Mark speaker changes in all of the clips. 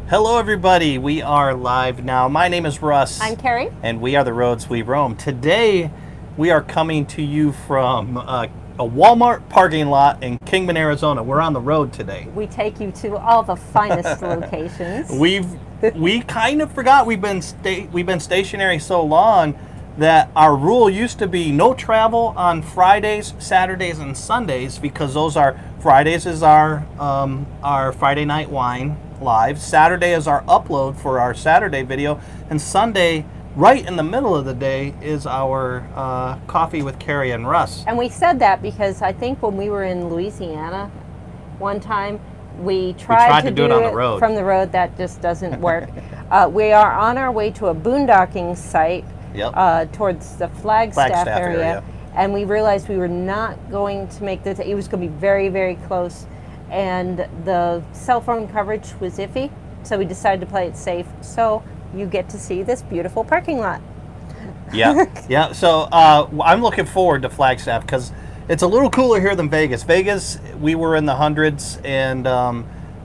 Speaker 1: Hello everybody, we are live now. My name is Russ.
Speaker 2: I'm Kerry.
Speaker 1: And we are the Roads We Roam. Today, we are coming to you from a Walmart parking lot in Kingman, Arizona. We're on the road today.
Speaker 2: We take you to all the finest locations.
Speaker 1: We kind of forgot we've been stationary so long that our rule used to be no travel on Fridays, Saturdays, and Sundays, because those are Fridays is our Friday Night Wine live. Saturday is our upload for our Saturday video, and Sunday, right in the middle of the day, is our Coffee with Kerry and Russ.
Speaker 2: And we said that because I think when we were in Louisiana one time, we tried to do it on the road. From the road. That just doesn't work. We are on our way to a boondocking site. Yep. Towards the Flagstaff area, and we realized we were not going to make it was going to be very, very close, and the cell phone coverage was iffy, so we decided to play it safe, so you get to see this beautiful parking lot. Yeah. So I'm looking forward to Flagstaff because it's a little cooler here than Vegas. Vegas, we were in the hundreds, and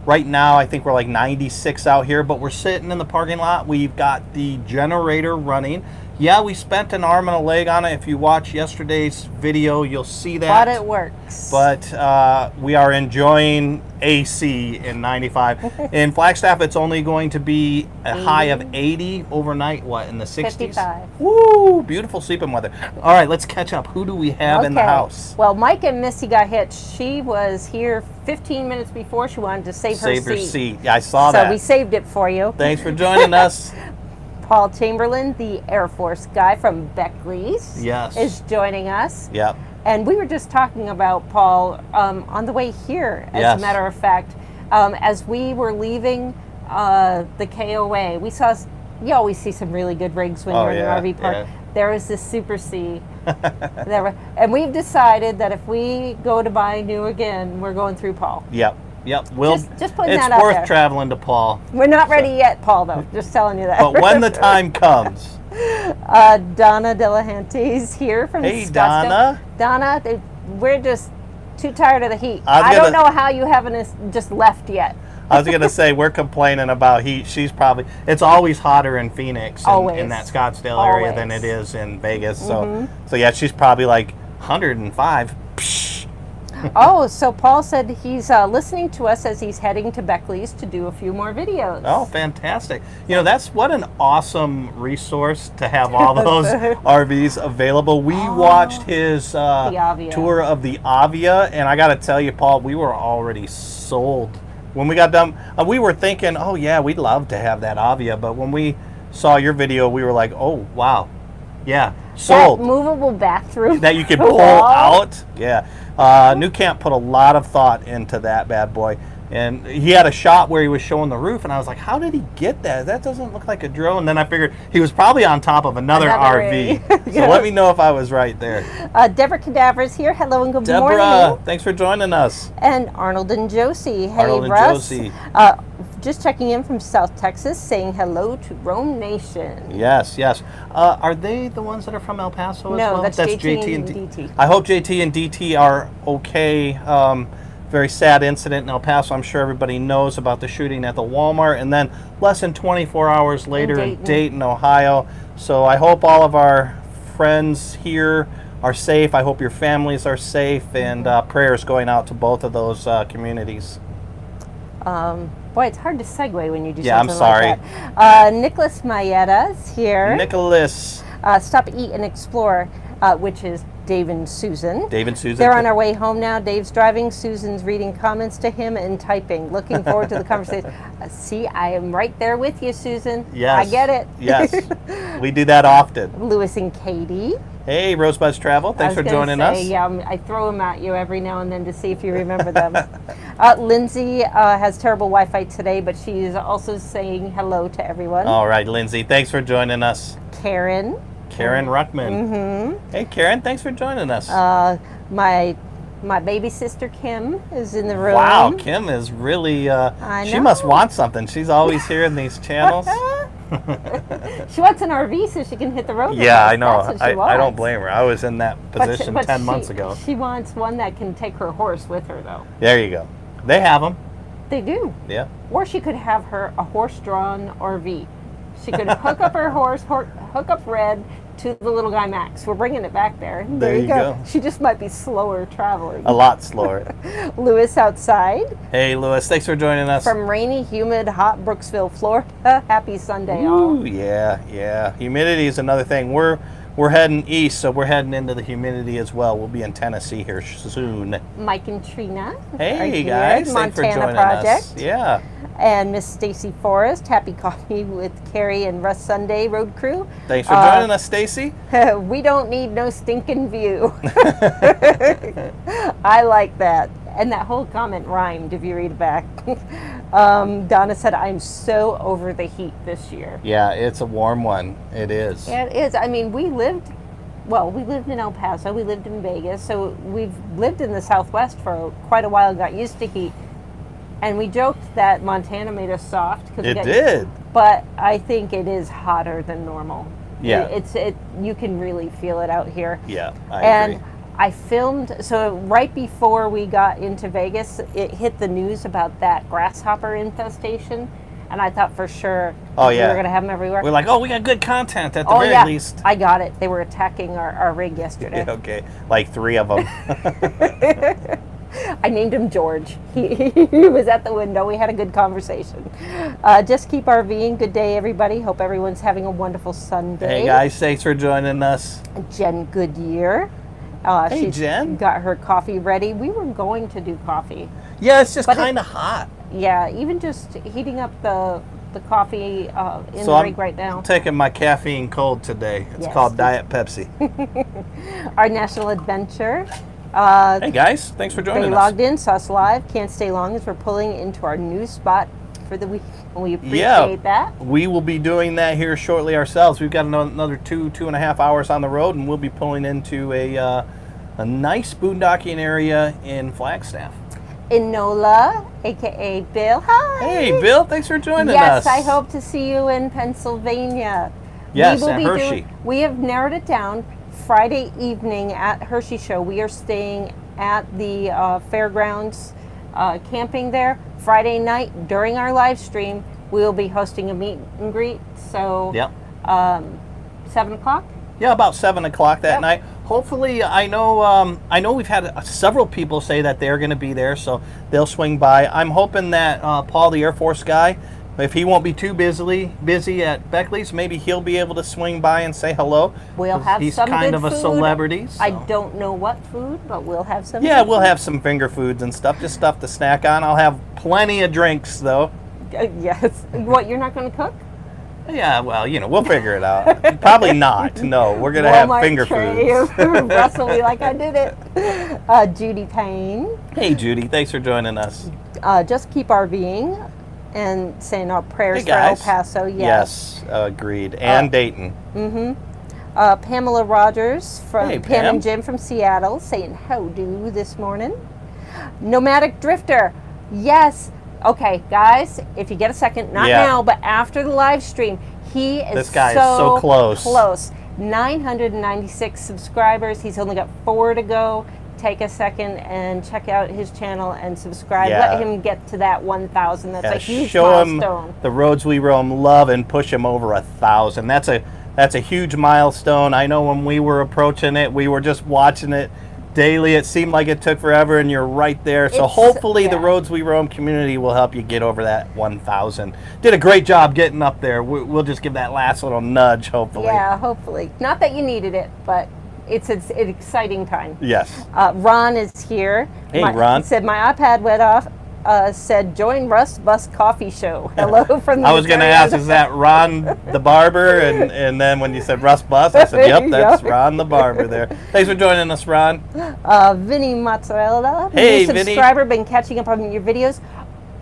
Speaker 2: right now I think we're like 96 out here, but we're sitting in the parking lot. We've got the generator running. Yeah, we spent an arm and a leg on it. If you watch yesterday's video, you'll see that. But it works.
Speaker 1: But we are enjoying AC in 95. In Flagstaff, it's only going to be a 80. High of 80 overnight, in the 60s?
Speaker 2: 55.
Speaker 1: Woo! Beautiful sleeping weather. All right, let's catch up. Who do we have in the house?
Speaker 2: Well, Mike and Missy got hitched. She was here 15 minutes before. She wanted to save her seat.
Speaker 1: Yeah, I saw that.
Speaker 2: So we saved it for you.
Speaker 1: Thanks for joining us.
Speaker 2: Paul Chamberlain, the Air Force guy from Beckley's, is joining us.
Speaker 1: Yep.
Speaker 2: And we were just talking about Paul on the way here, as a matter of fact. As we were leaving the KOA, you always see some really good rigs when you're in an RV park. Yeah. There was this Super C. And we've decided that if we go to buy new again, we're going through Paul.
Speaker 1: Yep. Just putting
Speaker 2: that out there.
Speaker 1: It's worth traveling to Paul.
Speaker 2: We're not ready yet, Paul, though. Just telling you that.
Speaker 1: But when the time comes.
Speaker 2: Donna Delahanty's here from Scottsdale. Donna, we're just too tired of the heat. I don't know how you haven't just left yet.
Speaker 1: I was going to say, we're complaining about heat. It's always hotter in Phoenix in that Scottsdale area than it is in Vegas. So yeah, she's probably like 105.
Speaker 2: Oh, so Paul said he's listening to us as he's heading to Beckley's to do a few more videos.
Speaker 1: Oh, fantastic. That's what an awesome resource to have all those RVs available. We watched his tour of the Avia, and I got to tell you, Paul, we were already sold. When we got done, we were thinking, oh, yeah, we'd love to have that Avia, but when we saw your video, we were like, oh, wow. Yeah, sold.
Speaker 2: That movable bathroom
Speaker 1: that you could pull out. Yeah. New Camp put a lot of thought into that bad boy. And he had a shot where he was showing the roof, and I was like, how did he get that? That doesn't look like a drone. And then I figured he was probably on top of another RV. So let me know if I was right there.
Speaker 2: Deborah Cadaver's here. Hello and good morning.
Speaker 1: Deborah, thanks for joining us.
Speaker 2: And Arnold and Josie. Hey,
Speaker 1: Arnold and
Speaker 2: Russ.
Speaker 1: Josie.
Speaker 2: Just checking in from South Texas, saying hello to Roam Nation.
Speaker 1: Yes. Are they the ones that are from El Paso as well?
Speaker 2: No, that's JT and DT.
Speaker 1: I hope JT and DT are okay. Very sad incident in El Paso. I'm sure everybody knows about the shooting at the Walmart, and then less than 24 hours later in Dayton, Ohio. So I hope all of our friends here are safe. I hope your families are safe, and prayers going out to both of those communities.
Speaker 2: Boy, it's hard to segue when you do something
Speaker 1: I'm sorry.
Speaker 2: like that. Nicholas Mayetta's here.
Speaker 1: Nicholas.
Speaker 2: Stop, Eat, and Explore, which is Dave and Susan.
Speaker 1: They're
Speaker 2: on our way home now. Dave's driving. Susan's reading comments to him and typing. Looking forward to the conversation. See, I am right there with you, Susan.
Speaker 1: Yes.
Speaker 2: I get it.
Speaker 1: Yes. We do that often.
Speaker 2: Lewis and Katie.
Speaker 1: Hey, Rosebud's Travel. Thanks for joining us.
Speaker 2: Yeah, I throw them at you every now and then to see if you remember them. Lindsay has terrible Wi-Fi today, but she is also saying hello to everyone.
Speaker 1: All right, Lindsay. Thanks for joining us.
Speaker 2: Karen
Speaker 1: Ruckman.
Speaker 2: Mm-hmm.
Speaker 1: Hey, Karen. Thanks for joining us.
Speaker 2: My baby sister Kim is in the room.
Speaker 1: Wow, Kim is really. She must want something. She's always here in these channels.
Speaker 2: She wants an RV so she can hit the road.
Speaker 1: Yeah, I know. I don't blame her. I was in that position 10 months ago.
Speaker 2: She wants one that can take her horse with her, though.
Speaker 1: There you go. They have them.
Speaker 2: They do.
Speaker 1: Yeah.
Speaker 2: Or she could have a horse-drawn RV. She could hook up her horse, hook up Red to the little guy Max. We're bringing it back there.
Speaker 1: There you go.
Speaker 2: She just might be slower traveling.
Speaker 1: A lot slower.
Speaker 2: Lewis outside.
Speaker 1: Hey, Lewis. Thanks for joining us.
Speaker 2: From rainy, humid, hot Brooksville, Florida. Happy Sunday, all.
Speaker 1: Ooh, yeah. Humidity is another thing. We're heading east, so we're heading into the humidity as well. We'll be in Tennessee here soon.
Speaker 2: Mike and Trina.
Speaker 1: Hey, guys. Thanks for joining us. Yeah.
Speaker 2: And Miss Stacy Forrest, Happy Coffee with Kerry and Russ Sunday Road Crew.
Speaker 1: Thanks for joining us, Stacy.
Speaker 2: We don't need no stinking view. I like that. And that whole comment rhymed if you read it back. Donna said, I'm so over the heat this year.
Speaker 1: Yeah, it's a warm one. It is.
Speaker 2: Yeah, it is. I mean, we lived in El Paso, we lived in Vegas, so we've lived in the Southwest for quite a while, got used to heat. And we joked that Montana made us soft.
Speaker 1: It did.
Speaker 2: But I think it is hotter than normal.
Speaker 1: Yeah.
Speaker 2: You can really feel it out here.
Speaker 1: Yeah, I agree.
Speaker 2: I filmed, so right before we got into Vegas, it hit the news about that grasshopper infestation. And I thought for sure we were going to have them everywhere.
Speaker 1: We're like, we got good content at the very least.
Speaker 2: I got it. They were attacking our rig yesterday.
Speaker 1: Okay, like 3 of them.
Speaker 2: I named him George. He was at the window. We had a good conversation. Just keep RVing. Good day, everybody. Hope everyone's having a wonderful Sunday.
Speaker 1: Hey, guys. Thanks for joining us.
Speaker 2: Jen Goodyear.
Speaker 1: Hey, Jen.
Speaker 2: Got her coffee ready. We were going to do coffee.
Speaker 1: Yeah, it's just kind of hot.
Speaker 2: Yeah, even just heating up the coffee in the rig right now.
Speaker 1: I'm taking my caffeine cold today. It's called Diet Pepsi.
Speaker 2: Our national adventure.
Speaker 1: Hey guys, thanks for joining us.
Speaker 2: They logged in, saw us live. Can't stay long as we're pulling into our new spot for the week. We appreciate that.
Speaker 1: We will be doing that here shortly ourselves. We've got another 2.5 hours on the road, and we'll be pulling into a nice boondocking area in Flagstaff.
Speaker 2: Enola, aka Bill. Hi.
Speaker 1: Hey, Bill. Thanks for joining us.
Speaker 2: Yes, I hope to see you in Pennsylvania.
Speaker 1: Yes, at Hershey.
Speaker 2: We have narrowed it down. Friday evening at Hershey Show, we are staying at the fairgrounds, camping there. Friday night during our live stream, we will be hosting a meet and greet. So, 7 o'clock.
Speaker 1: Yeah, about 7 o'clock that night. Hopefully, I know we've had several people say that they're going to be there, so they'll swing by. I'm hoping that Paul, the Air Force guy, if he won't be too busy at Beckley's, maybe he'll be able to swing by and say hello.
Speaker 2: We'll have
Speaker 1: he's
Speaker 2: some
Speaker 1: kind
Speaker 2: good
Speaker 1: of a
Speaker 2: food.
Speaker 1: celebrity. So.
Speaker 2: I don't know what food, but we'll have some.
Speaker 1: Yeah, we'll have some finger foods and stuff, just stuff to snack on. I'll have plenty of drinks, though.
Speaker 2: Yes. What, you're not going to cook?
Speaker 1: Yeah, well, we'll figure it out. Probably not. No, we're going to have finger foods.
Speaker 2: Russ will be like, I did it. Judy Payne.
Speaker 1: Hey, Judy. Thanks for joining us.
Speaker 2: Just keep RVing. And saying our prayers for El Paso,
Speaker 1: yes. Agreed. And Dayton.
Speaker 2: Mm-hmm. Pamela Rogers from Pam and Jim from Seattle saying how-do this morning. Nomadic Drifter, yes. Okay, guys, if you get a second, not now, but after the live stream, he is
Speaker 1: this guy is so close.
Speaker 2: 996 subscribers. He's only got 4 to go. Take a second and check out his channel and subscribe. Let him get to that 1,000. That's a huge milestone.
Speaker 1: Show him the roads we roam love and push him over 1,000. That's a huge milestone. I know when we were approaching it, we were just watching it daily. It seemed like it took forever, and you're right there. So hopefully the Roads We Roam community will help you get over that 1,000. Did a great job getting up there. We'll just give that last little nudge, hopefully.
Speaker 2: Yeah, hopefully. Not that you needed it, but it's an exciting time.
Speaker 1: Yes.
Speaker 2: Ron is here.
Speaker 1: Hey, Ron.
Speaker 2: He said, my iPad went off. Said, join Russ Bus Coffee Show. Hello from the
Speaker 1: I was going to ask, is that Ron the barber? And then when you said Russ Bus, I said, yep, that's Ron the barber there. Thanks for joining us, Ron.
Speaker 2: Vinny Mozzarella.
Speaker 1: Hey,
Speaker 2: new subscriber, been catching up on your videos.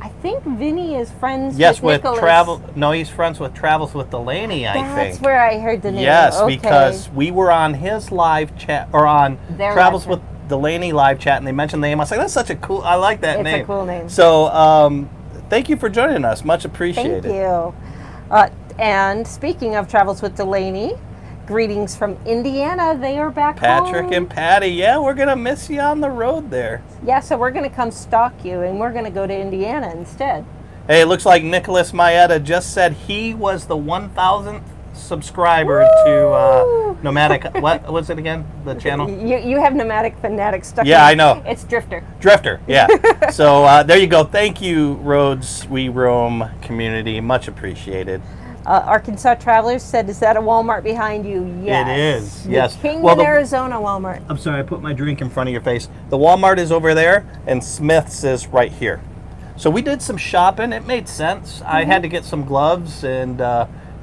Speaker 2: I think Vinny is friends with Nicholas.
Speaker 1: No, he's friends with Travels with Delaney, I think.
Speaker 2: That's where I heard the name.
Speaker 1: Yes, because we were on his live chat, or on Travels with Delaney live chat, and they mentioned the name. I was like, that's such a cool, I like that name.
Speaker 2: It's a cool name.
Speaker 1: So, thank you for joining us. Much appreciated.
Speaker 2: Thank you. And speaking of Travels with Delaney, Greetings from Indiana. They are back
Speaker 1: Patrick
Speaker 2: home.
Speaker 1: and Patty. Yeah, we're going to miss you on the road there.
Speaker 2: Yeah, so we're going to come stalk you, and we're going to go to Indiana instead.
Speaker 1: Hey, it looks like Nicholas Maeda just said he was the 1,000th subscriber to Nomadic. What was it again? The channel?
Speaker 2: You have Nomadic Fanatic stuck in.
Speaker 1: Yeah, I know.
Speaker 2: It's Drifter.
Speaker 1: Drifter, yeah. So there you go. Thank you, Roads We Roam community. Much appreciated.
Speaker 2: Arkansas Travelers said, is that a Walmart behind you? Yes.
Speaker 1: It is, yes.
Speaker 2: The Kingman, Arizona Walmart.
Speaker 1: I'm sorry, I put my drink in front of your face. The Walmart is over there, and Smith's is right here. So we did some shopping. It made sense. I had to get some gloves, and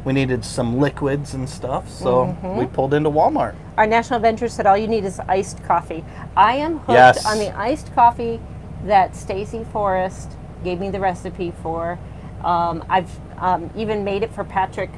Speaker 1: we needed some liquids and stuff, so we pulled into Walmart.
Speaker 2: Our National Adventure said all you need is iced coffee. I am hooked on the iced coffee that Stacy Forrest gave me the recipe for. I've even made it for Patrick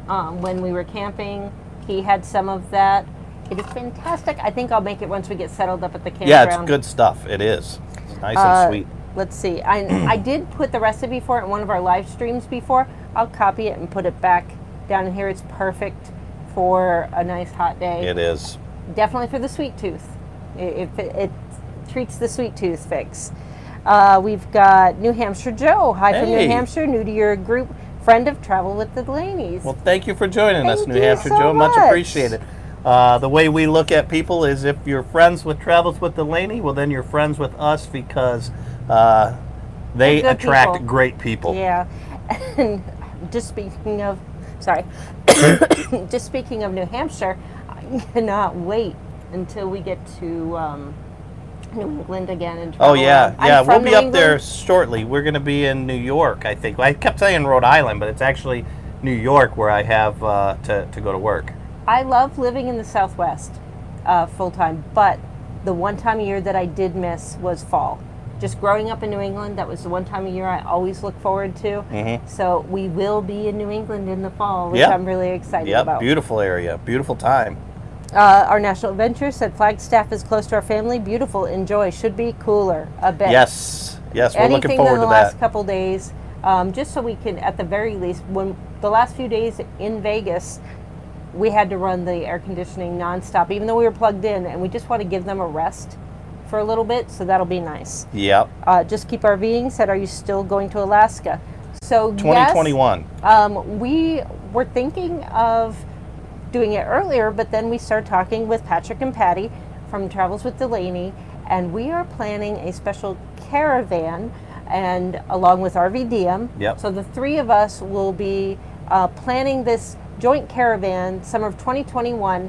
Speaker 2: when we were camping. He had some of that. It is fantastic. I think I'll make it once we get settled up at the campground.
Speaker 1: Yeah, it's good stuff. It is. It's nice and sweet.
Speaker 2: Let's see. I did put the recipe for it in one of our live streams before. I'll copy it and put it back down in here. It's perfect for a nice hot day.
Speaker 1: It is.
Speaker 2: Definitely for the sweet tooth. It treats the sweet tooth fix. We've got New Hampshire Joe. Hi from New Hampshire, new to your group, friend of Travel with the Delaney's.
Speaker 1: Well, thank you for joining us, New Hampshire
Speaker 2: so
Speaker 1: Joe. Much
Speaker 2: much.
Speaker 1: appreciated. The way we look at people is if you're friends with Travels with Delaney, well, then you're friends with us because they attract
Speaker 2: people.
Speaker 1: great people.
Speaker 2: Yeah. And just speaking of, just speaking of New Hampshire, I cannot wait until we get to New England again and travel.
Speaker 1: Oh yeah,
Speaker 2: around.
Speaker 1: yeah. We'll
Speaker 2: New
Speaker 1: be up
Speaker 2: England.
Speaker 1: there shortly. We're going to be in New York, I think. I kept saying Rhode Island, but it's actually New York where I have to go to work.
Speaker 2: I love living in the Southwest full time, but the one time a year that I did miss was fall. Just growing up in New England, that was the one time a year I always look forward to. So we will be in New England in the fall, which I'm really excited about.
Speaker 1: Beautiful area, beautiful time.
Speaker 2: Our National Adventure said Flagstaff is close to our family. Beautiful, enjoy. Should be cooler a bit.
Speaker 1: Yes, we're looking forward to that.
Speaker 2: Anything in the last couple days, just so we can, at the very least, when the last few days in Vegas, we had to run the air conditioning nonstop, even though we were plugged in, and we just want to give them a rest for a little bit, so that'll be nice.
Speaker 1: Yep.
Speaker 2: Just keep RVing said, are you still going to Alaska? So
Speaker 1: 2021.
Speaker 2: Yes, we were thinking of doing it earlier, but then we started talking with Patrick and Patty from Travels with Delaney, and we are planning a special caravan, and along with RVDM.
Speaker 1: Yep.
Speaker 2: So the three of us will be planning this joint caravan summer of 2021.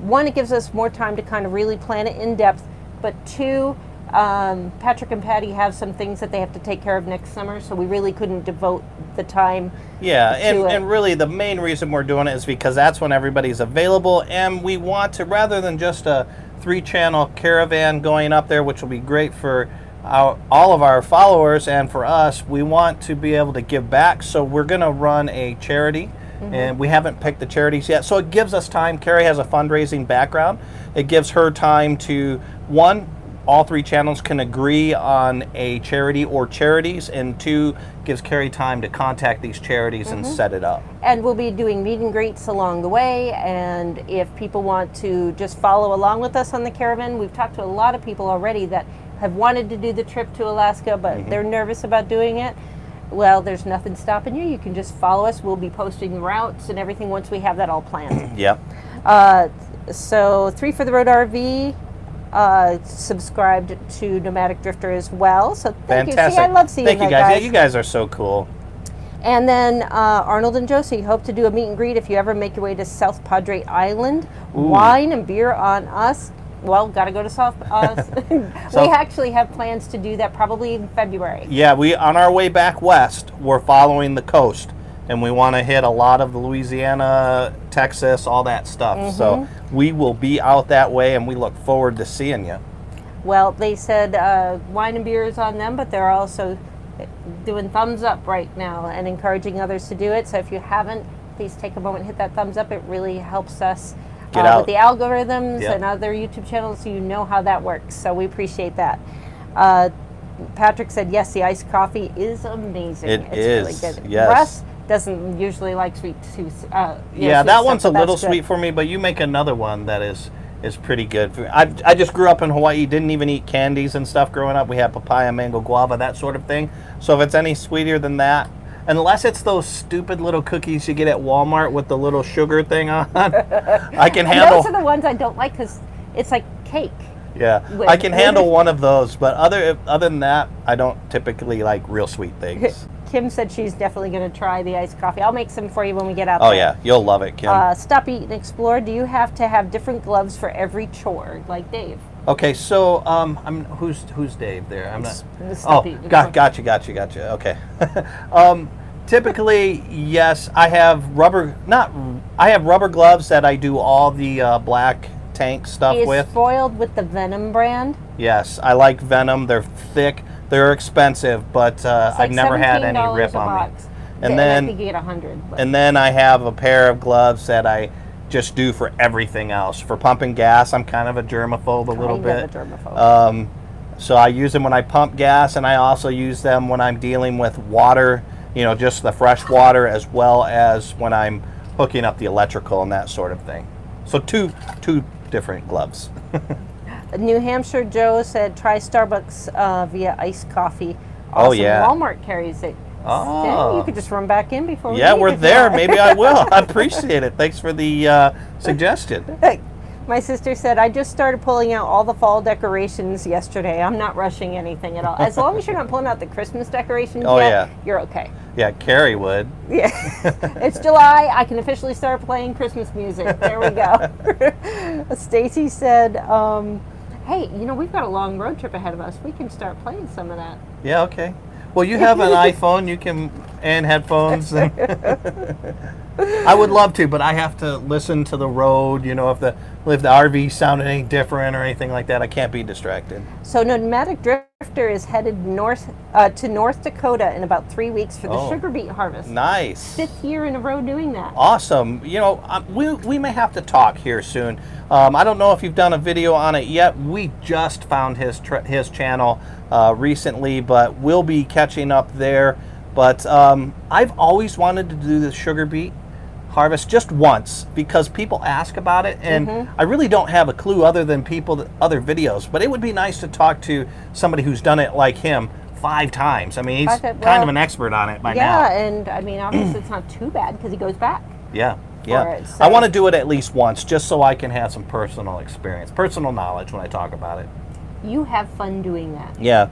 Speaker 2: One, it gives us more time to kind of really plan it in depth, but two, Patrick and Patty have some things that they have to take care of next summer, so we really couldn't devote the time to
Speaker 1: and really the main reason we're doing it is because that's when everybody's available, and we want to, rather than just a 3-channel caravan going up there, which will be great for all of our followers and for us, we want to be able to give back, so we're going to run a charity. And we haven't picked the charities yet, so it gives us time. Kerry has a fundraising background. It gives her time to, one, all 3 channels can agree on a charity or charities, and 2, gives Kerry time to contact these charities and set it up.
Speaker 2: And we'll be doing meet and greets along the way, and if people want to just follow along with us on the caravan, we've talked to a lot of people already that have wanted to do the trip to Alaska, but they're nervous about doing it. Well, there's nothing stopping you. You can just follow us. We'll be posting routes and everything once we have that all planned.
Speaker 1: Yep.
Speaker 2: So 3 for the Road RV subscribed to Nomadic Drifter as well. So thank you. See, I love seeing
Speaker 1: Thank you
Speaker 2: that,
Speaker 1: guys. Yeah, you guys are so cool.
Speaker 2: And then Arnold and Josie hope to do a meet and greet if you ever make your way to South Padre Island. Ooh. Wine and beer on us. Well, got to go to South. We actually have plans to do that probably in February.
Speaker 1: Yeah, we on our way back west, we're following the coast, and we want to hit a lot of the Louisiana, Texas, all that stuff. So we will be out that way, and we look forward to seeing you.
Speaker 2: Well, they said wine and beer is on them, but they're also doing thumbs up right now and encouraging others to do it. So if you haven't, please take a moment and hit that thumbs up. It really helps us with the algorithms and other YouTube channels, so you know how that works. So we appreciate that. Patrick said, yes, the iced coffee is amazing. It's really good.
Speaker 1: Yes.
Speaker 2: Russ, doesn't usually like sweet too.
Speaker 1: Yeah,
Speaker 2: sweet
Speaker 1: that one's a
Speaker 2: stuff, but
Speaker 1: little
Speaker 2: that's good.
Speaker 1: sweet for me, but you make another one that is pretty good. I just grew up in Hawaii, didn't even eat candies and stuff growing up. We had papaya, mango, guava, that sort of thing. So if it's any sweeter than that, unless it's those stupid little cookies you get at Walmart with the little sugar thing on, I can handle.
Speaker 2: Those are the ones I don't like because it's like cake.
Speaker 1: Yeah, I can handle one of those, but other than that, I don't typically like real sweet things.
Speaker 2: Kim said she's definitely going to try the iced coffee. I'll make some for you when we get out
Speaker 1: Oh
Speaker 2: there.
Speaker 1: yeah, you'll love it, Kim.
Speaker 2: Stop, Eat, and Explore. Do you have to have different gloves for every chore, like Dave?
Speaker 1: Okay, so who's Dave there? I'm not.
Speaker 2: Stop, Eat, and Explore.
Speaker 1: Gotcha. Okay. Typically, yes, I have rubber gloves that I do all the black tank stuff
Speaker 2: He is
Speaker 1: with.
Speaker 2: spoiled with the Venom brand.
Speaker 1: Yes, I like Venom. They're thick. They're expensive, but
Speaker 2: It's like
Speaker 1: I've never had any
Speaker 2: $17
Speaker 1: rip
Speaker 2: a
Speaker 1: on
Speaker 2: box.
Speaker 1: me.
Speaker 2: And then I think you get 100. But.
Speaker 1: And then I have a pair of gloves that I just do for everything else. For pumping gas, I'm kind of a germaphobe a little bit.
Speaker 2: Germaphobe.
Speaker 1: So I use them when I pump gas, and I also use them when I'm dealing with water, just the fresh water, as well as when I'm hooking up the electrical and that sort of thing. So two different gloves.
Speaker 2: New Hampshire Joe said try Starbucks via iced coffee.
Speaker 1: Oh,
Speaker 2: Awesome.
Speaker 1: yeah.
Speaker 2: Walmart carries it.
Speaker 1: Oh.
Speaker 2: Yeah, you could just run back in before we
Speaker 1: Yeah,
Speaker 2: leave
Speaker 1: we're
Speaker 2: if you
Speaker 1: there.
Speaker 2: want.
Speaker 1: Maybe I will. I appreciate it. Thanks for the suggestion.
Speaker 2: My sister said, I just started pulling out all the fall decorations yesterday. I'm not rushing anything at all. As long as you're not pulling out the Christmas decorations
Speaker 1: Oh,
Speaker 2: yet,
Speaker 1: yeah.
Speaker 2: you're okay.
Speaker 1: Yeah, Kerry would.
Speaker 2: Yeah. It's July. I can officially start playing Christmas music. There we go. Stacy said, hey, we've got a long road trip ahead of us. We can start playing some of that.
Speaker 1: Yeah, okay. Well, you have an iPhone, and headphones. I would love to, but I have to listen to the road. If the RV sounded any different or anything like that, I can't be distracted.
Speaker 2: So Nomadic Drifter is headed north to North Dakota in about 3 weeks for the sugar beet harvest.
Speaker 1: Nice.
Speaker 2: 5th year in a row doing that.
Speaker 1: Awesome. We may have to talk here soon. I don't know if you've done a video on it yet. We just found his channel recently, but we'll be catching up there. But I've always wanted to do the sugar beet harvest just once because people ask about it, and I really don't have a clue other than other videos. But it would be nice to talk to somebody who's done it like him 5 times. I mean, he's kind of an expert on it by now.
Speaker 2: Yeah, and I mean, obviously it's not too bad because he goes back.
Speaker 1: Yeah.
Speaker 2: It, so.
Speaker 1: I want to do it at least once just so I can have some personal experience, personal knowledge when I talk about it.
Speaker 2: You have fun doing that.
Speaker 1: Yeah,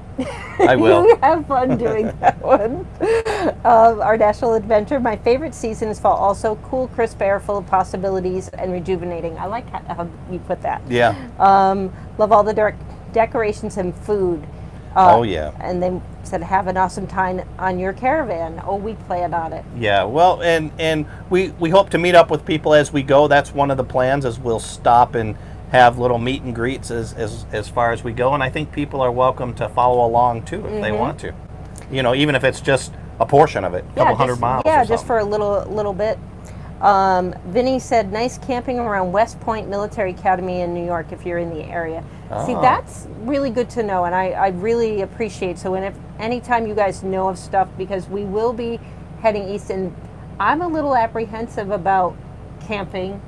Speaker 1: I will.
Speaker 2: You have fun doing that one. Our national adventure. My favorite season is fall. Also, cool, crisp air full of possibilities and rejuvenating. I like how you put that.
Speaker 1: Yeah.
Speaker 2: Love all the decorations and food.
Speaker 1: Oh, yeah.
Speaker 2: And they said, have an awesome time on your caravan. Oh, we plan on it.
Speaker 1: Yeah, well, and we hope to meet up with people as we go. That's one of the plans, is we'll stop and have little meet and greets as far as we go. And I think people are welcome to follow along, too, if they want to. Even if it's just a portion of it, a couple hundred miles
Speaker 2: Yeah,
Speaker 1: or
Speaker 2: just for a little bit. Vinny said, nice camping around West Point Military Academy in New York if you're in the area. See, that's really good to know, and I really appreciate. So anytime you guys know of stuff, because we will be heading east, and I'm a little apprehensive about camping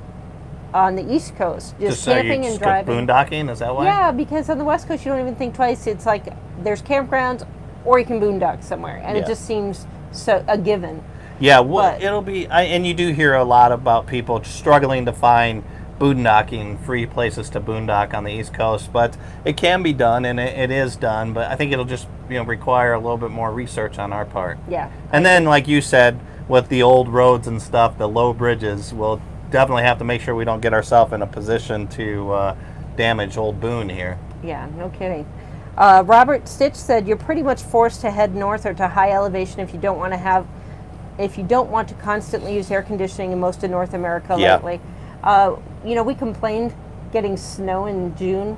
Speaker 2: on the East Coast. Just camping and driving.
Speaker 1: Boondocking, is that why?
Speaker 2: Yeah, because on the West Coast you don't even think twice. It's like there's campgrounds or you can boondock somewhere, and it just seems so a given.
Speaker 1: Yeah, well, it'll be, and you do hear a lot about people struggling to find boondocking, free places to boondock on the East Coast, but it can be done, and it is done, but I think it'll just require a little bit more research on our part.
Speaker 2: Yeah.
Speaker 1: And then, like you said, with the old roads and stuff, the low bridges, we'll definitely have to make sure we don't get ourselves in a position to damage Old Boone here.
Speaker 2: Yeah, no kidding. Robert Stitch said, you're pretty much forced to head north or to high elevation if you don't want to constantly use air conditioning in most of North America lately. We complained getting snow in June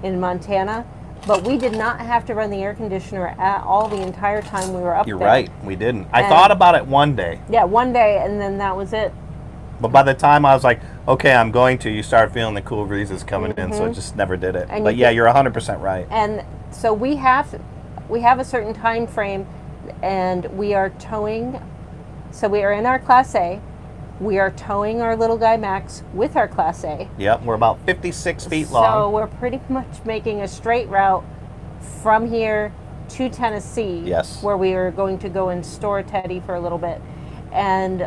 Speaker 2: in Montana, but we did not have to run the air conditioner at all the entire time we were up there.
Speaker 1: You're right, we didn't. I thought about it one day.
Speaker 2: Yeah, one day, and then that was it.
Speaker 1: But by the time I was like, okay, I'm going to, you start feeling the cool breezes coming in, so it just never did it.
Speaker 2: And
Speaker 1: but yeah, you're 100% right.
Speaker 2: And so we have a certain time frame, and we are towing So we are in our Class A. We are towing our little guy Max with our Class A.
Speaker 1: Yep, we're about 56 feet long.
Speaker 2: So we're pretty much making a straight route from here to Tennessee.
Speaker 1: Yes.
Speaker 2: Where we are going to go and store Teddy for a little bit. And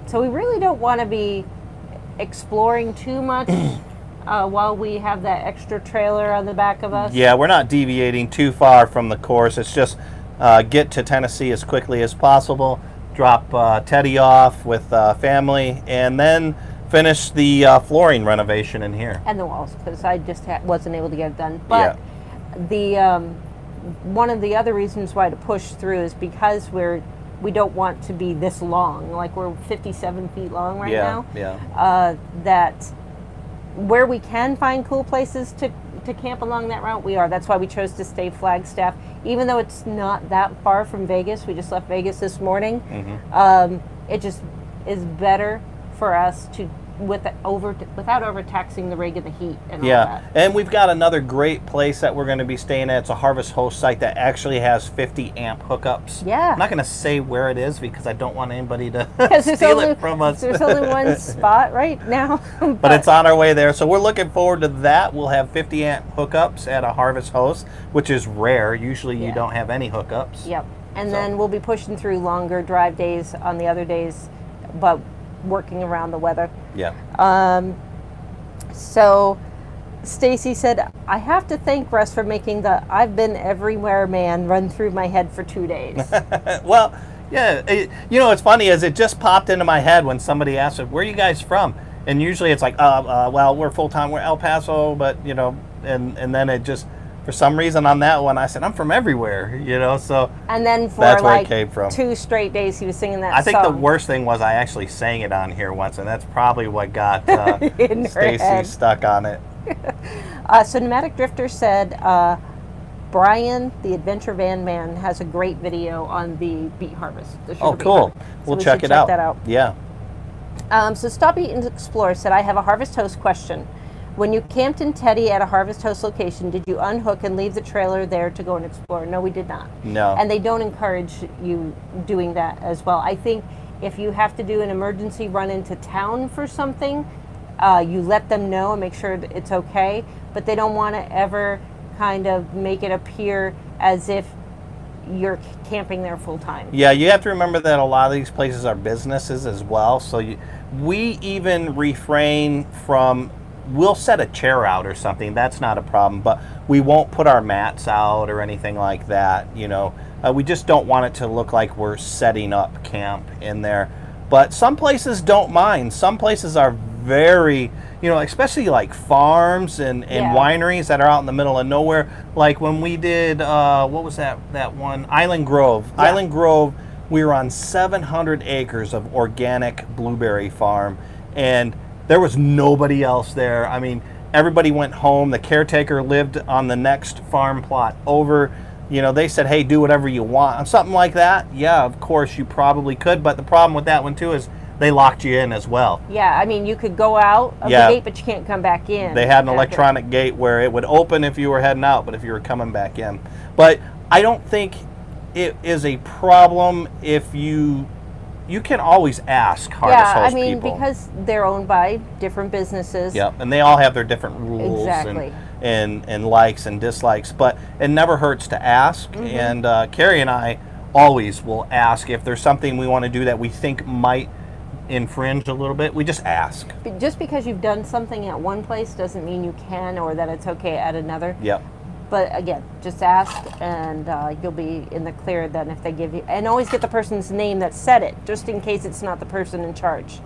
Speaker 2: so we really don't want to be exploring too much while we have that extra trailer on the back of us.
Speaker 1: Yeah, we're not deviating too far from the course. It's just get to Tennessee as quickly as possible, drop Teddy off with family, and then finish the flooring renovation in here.
Speaker 2: And the walls, because I just wasn't able to get it done. But the one of the other reasons why to push through is because we don't want to be this long. Like we're 57 feet long right now.
Speaker 1: Yeah.
Speaker 2: That where we can find cool places to camp along that route, we are. That's why we chose to stay Flagstaff, even though it's not that far from Vegas. We just left Vegas this morning. It just is better for us to without overtaxing the rig and the heat and all that.
Speaker 1: And we've got another great place that we're going to be staying at. It's a Harvest Host site that actually has 50 amp hookups.
Speaker 2: Yeah.
Speaker 1: I'm not going to say where it is because I don't want anybody to
Speaker 2: steal
Speaker 1: it from us.
Speaker 2: There's only one spot right now.
Speaker 1: But it's on our way there. So we're looking forward to that. We'll have 50 amp hookups at a Harvest Host, which is rare. Usually you don't have any hookups.
Speaker 2: Yep. And then we'll be pushing through longer drive days on the other days, but working around the weather.
Speaker 1: Yeah.
Speaker 2: So Stacy said, I have to thank Russ for making the I've been everywhere man run through my head for 2 days.
Speaker 1: Well, yeah. What's funny is it just popped into my head when somebody asked me, where are you guys from? And usually it's like, well, we're full-time, we're El Paso, but, and then it just, for some reason on that one, I said, I'm from everywhere, so
Speaker 2: and then for
Speaker 1: that's where it came from.
Speaker 2: 2 straight days he was singing that song.
Speaker 1: I think the worst thing was I actually sang it on here once, and that's probably what got Stacy stuck on it.
Speaker 2: So Pneumatic Drifter said, Brian, the Adventure Van Man, has a great video on the beet harvest.
Speaker 1: Oh, cool. We'll check it out.
Speaker 2: Check that out.
Speaker 1: Yeah.
Speaker 2: So Stop Eat and Explore said, I have a Harvest Host question. When you camped in Teddy at a Harvest Host location, did you unhook and leave the trailer there to go and explore? No, we did not.
Speaker 1: No.
Speaker 2: And they don't encourage you doing that as well. I think if you have to do an emergency run into town for something, you let them know and make sure that it's okay, but they don't want to ever kind of make it appear as if you're camping there full time.
Speaker 1: Yeah, you have to remember that a lot of these places are businesses as well, so we even refrain from, we'll set a chair out or something, that's not a problem, but we won't put our mats out or anything like that, we just don't want it to look like we're setting up camp in there. But some places don't mind. Some places are very, especially like farms and wineries that are out in the middle of nowhere. Like when we did, what was that one? Island Grove. Yeah. Island Grove, we were on 700 acres of organic blueberry farm, and there was nobody else there. I mean, everybody went home. The caretaker lived on the next farm plot over. They said, hey, do whatever you want. Something like that, yeah, of course you probably could. But the problem with that one, too, is they locked you in as well.
Speaker 2: Yeah, I mean, you could go out of the gate, but you can't come back in.
Speaker 1: They had an electronic gate where it would open if you were heading out, but if you were coming back in. But I don't think it is a problem if you can always ask Harvest Host people.
Speaker 2: Because they're owned by different businesses.
Speaker 1: Yeah, and they all have their different rules.
Speaker 2: Exactly.
Speaker 1: And likes and dislikes, but it never hurts to ask. And Kerry and I always will ask if there's something we want to do that we think might infringe a little bit. We just ask.
Speaker 2: But just because you've done something at one place doesn't mean you can or that it's okay at another.
Speaker 1: Yep.
Speaker 2: But again, just ask, and you'll be in the clear then if they give you. And always get the person's name that said it, just in case it's not the person in charge.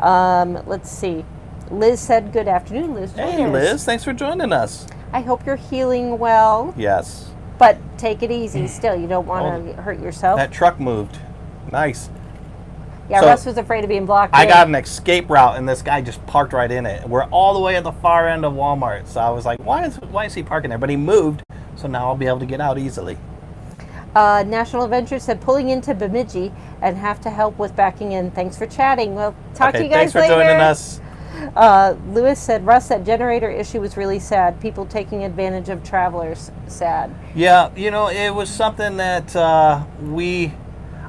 Speaker 2: Let's see. Liz said, good afternoon, Liz.
Speaker 1: Hey, Liz. Thanks for joining us.
Speaker 2: I hope you're healing well.
Speaker 1: Yes.
Speaker 2: But take it easy still. You don't want to hurt yourself.
Speaker 1: That truck moved. Nice.
Speaker 2: Yeah, so Russ was afraid of being blocked
Speaker 1: I got an escape route, and this guy just parked right in it. We're all the way at the far end of Walmart. So I was like, why is he parking there? But he moved, so now I'll be able to get out easily.
Speaker 2: National Adventure said, pulling into Bemidji and have to help with backing in. Thanks for chatting. We'll talk to you guys later.
Speaker 1: Thanks for joining us.
Speaker 2: Lewis said, Russ, that generator issue was really sad. People taking advantage of travelers. Sad.
Speaker 1: Yeah, it was something that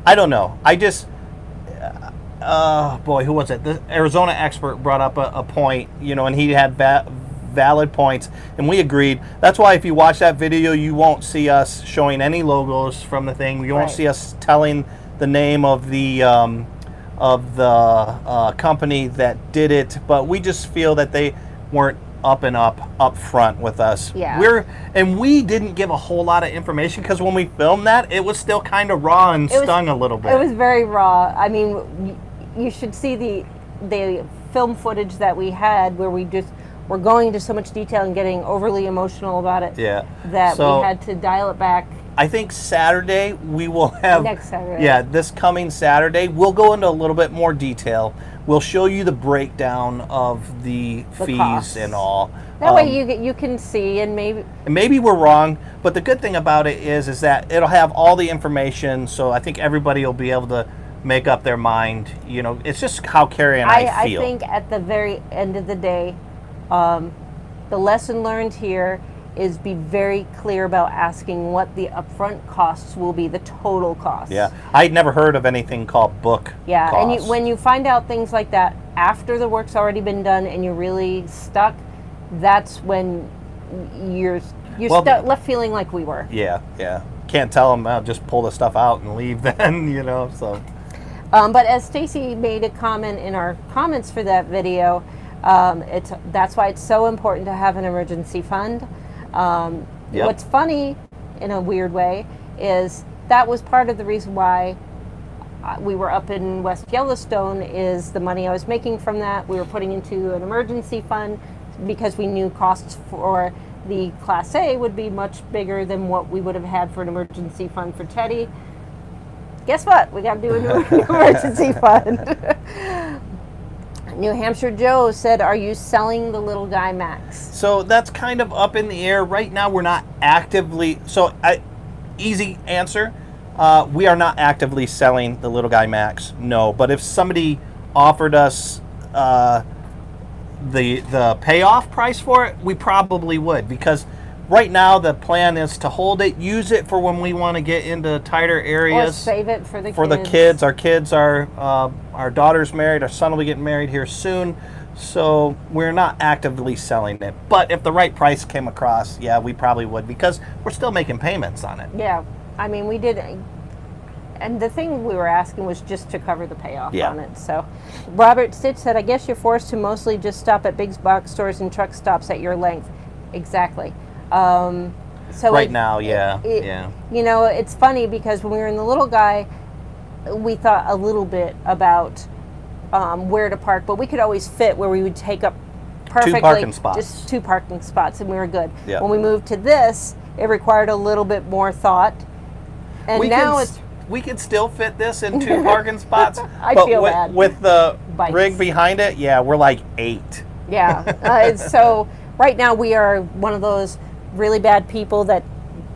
Speaker 1: I don't know. I just, boy, who was it? The Arizona expert brought up a point, you know, and he had valid points, and we agreed. That's why if you watch that video, you won't see us showing any logos from the thing. You won't see us telling the name of the company that did it, but we just feel that they weren't up front with us.
Speaker 2: Yeah.
Speaker 1: We didn't give a whole lot of information because when we filmed that, it was still kind of raw and stung a little bit.
Speaker 2: It was very raw. I mean, you should see the film footage that we had where we just were going into so much detail and getting overly emotional about it.
Speaker 1: Yeah.
Speaker 2: That we had to dial it back.
Speaker 1: I think Saturday we will have...
Speaker 2: Next Saturday.
Speaker 1: Yeah, this coming Saturday, we'll go into a little bit more detail. We'll show you the breakdown of the fees
Speaker 2: costs
Speaker 1: and all.
Speaker 2: That way you can see, and
Speaker 1: maybe we're wrong, but the good thing about it is that it'll have all the information, so I think everybody will be able to make up their mind. You know, it's just how Kerry and I feel.
Speaker 2: I think at the very end of the day, the lesson learned here is be very clear about asking what the upfront costs will be, the total costs.
Speaker 1: Yeah, I'd never heard of anything called book costs.
Speaker 2: And when you find out things like that after the work's already been done and you're really stuck, that's when you're left feeling like we were.
Speaker 1: Yeah. Can't tell them, I'll just pull the stuff out and leave then, you know, so.
Speaker 2: But as Stacy made a comment in our comments for that video, that's why it's so important to have an emergency fund. What's funny, in a weird way, is that was part of the reason why we were up in West Yellowstone, is the money I was making from that we were putting into an emergency fund because we knew costs for the Class A would be much bigger than what we would have had for an emergency fund for Teddy. Guess what? We got to do an emergency fund. New Hampshire Joe said, are you selling the little guy Max?
Speaker 1: So that's kind of up in the air. Right now we're not actively, easy answer, we are not actively selling the little guy Max, no. But if somebody offered us the payoff price for it, we probably would, because right now the plan is to hold it, use it for when we want to get into tighter areas.
Speaker 2: Or save it for the
Speaker 1: kids. Our kids are, our daughter's married, our son will be getting married here soon, so we're not actively selling it. But if the right price came across, yeah, we probably would, because we're still making payments on it.
Speaker 2: Yeah, I mean, we did, and the thing we were asking was just to cover the payoff on it. So Robert Stitch said, I guess you're forced to mostly just stop at big box stores and truck stops at your length. Exactly. So
Speaker 1: right now, yeah.
Speaker 2: You know, it's funny because when we were in the little guy, we thought a little bit about where to park, but we could always fit where we would take up perfectly. Just 2 parking spots, and we were good.
Speaker 1: Yep.
Speaker 2: When we moved to this, it required a little bit more thought. And
Speaker 1: we could still fit this in 2 parking spots.
Speaker 2: I feel bad.
Speaker 1: With the
Speaker 2: Bikes.
Speaker 1: rig behind it, yeah, we're like 8.
Speaker 2: Yeah. So right now we are one of those really bad people that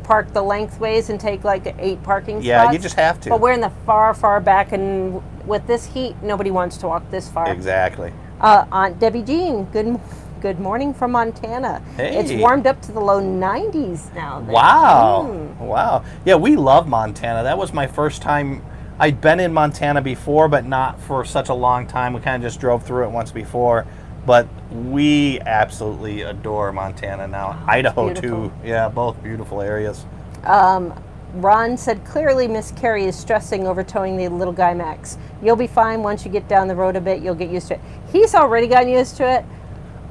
Speaker 2: park the lengthways and take like 8 parking spots.
Speaker 1: Yeah, you just have to.
Speaker 2: But we're in the far, far back, and with this heat, nobody wants to walk this far.
Speaker 1: Exactly.
Speaker 2: Aunt Debbie Jean, good morning from Montana.
Speaker 1: Hey.
Speaker 2: It's warmed up to the low 90s now.
Speaker 1: Wow. Yeah, we love Montana. That was my first time. I'd been in Montana before, but not for such a long time. We kind of just drove through it once before. But we absolutely adore Montana now. Idaho, too. Yeah, both beautiful areas.
Speaker 2: Ron said, clearly Miss Kerry is stressing over towing the little guy Max. You'll be fine once you get down the road a bit. You'll get used to it. He's already gotten used to it.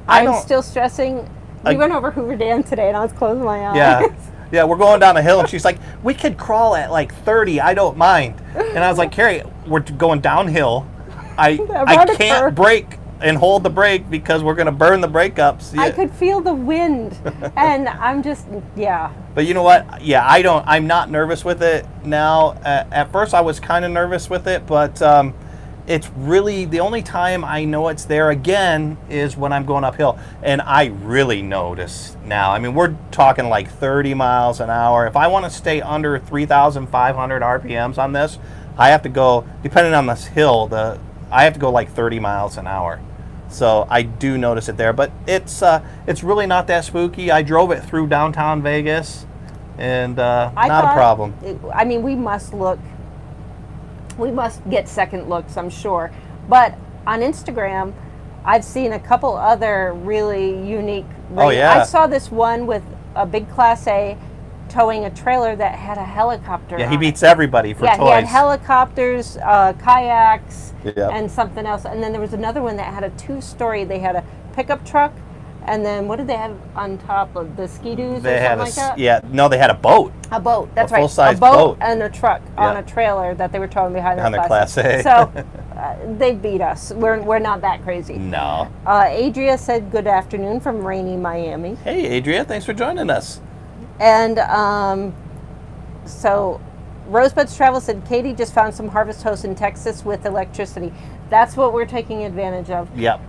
Speaker 2: I'm still stressing. We went over Hoover Dam today, and I was closing my eyes.
Speaker 1: Yeah, we're going down a hill, and she's like, we could crawl at like 30. I don't mind. And I was like, Kerry, we're going downhill. I can't brake and hold the brake because we're going to burn the brake ups. Yeah.
Speaker 2: I could feel the wind, and I'm just,
Speaker 1: But you know what? Yeah, I'm not nervous with it now. At first I was kind of nervous with it, but it's really, the only time I know it's there again is when I'm going uphill. And I really notice now. I mean, we're talking like 30 miles an hour. If I want to stay under 3,500 RPMs on this, I have to go, depending on this hill, I have to go like 30 miles an hour. So I do notice it there, but it's really not that spooky. I drove it through downtown Vegas, and not a problem.
Speaker 2: We must look we must get second looks, I'm sure. But on Instagram, I've seen a couple other really unique.
Speaker 1: Oh, yeah.
Speaker 2: I saw this one with a big Class A towing a trailer that had a helicopter.
Speaker 1: Yeah,
Speaker 2: on
Speaker 1: he beats everybody for toys.
Speaker 2: Yeah, he had helicopters, kayaks,
Speaker 1: Yep.
Speaker 2: and something else. And then there was another one that had a 2-story. They had a pickup truck, and then what did they have on top of the ski-doos or something like that?
Speaker 1: Yeah, no, they had a boat.
Speaker 2: A boat, that's right.
Speaker 1: Full-size
Speaker 2: a boat
Speaker 1: boat.
Speaker 2: And a truck on a trailer that they were towing behind
Speaker 1: On
Speaker 2: their
Speaker 1: the Class A.
Speaker 2: So they beat us. We're not that crazy.
Speaker 1: No.
Speaker 2: Adria said good afternoon from rainy Miami.
Speaker 1: Hey, Adria, thanks for joining us.
Speaker 2: And so Rosebud's Travel said, Katie just found some harvest hosts in Texas with electricity. That's what we're taking advantage of.
Speaker 1: Yep.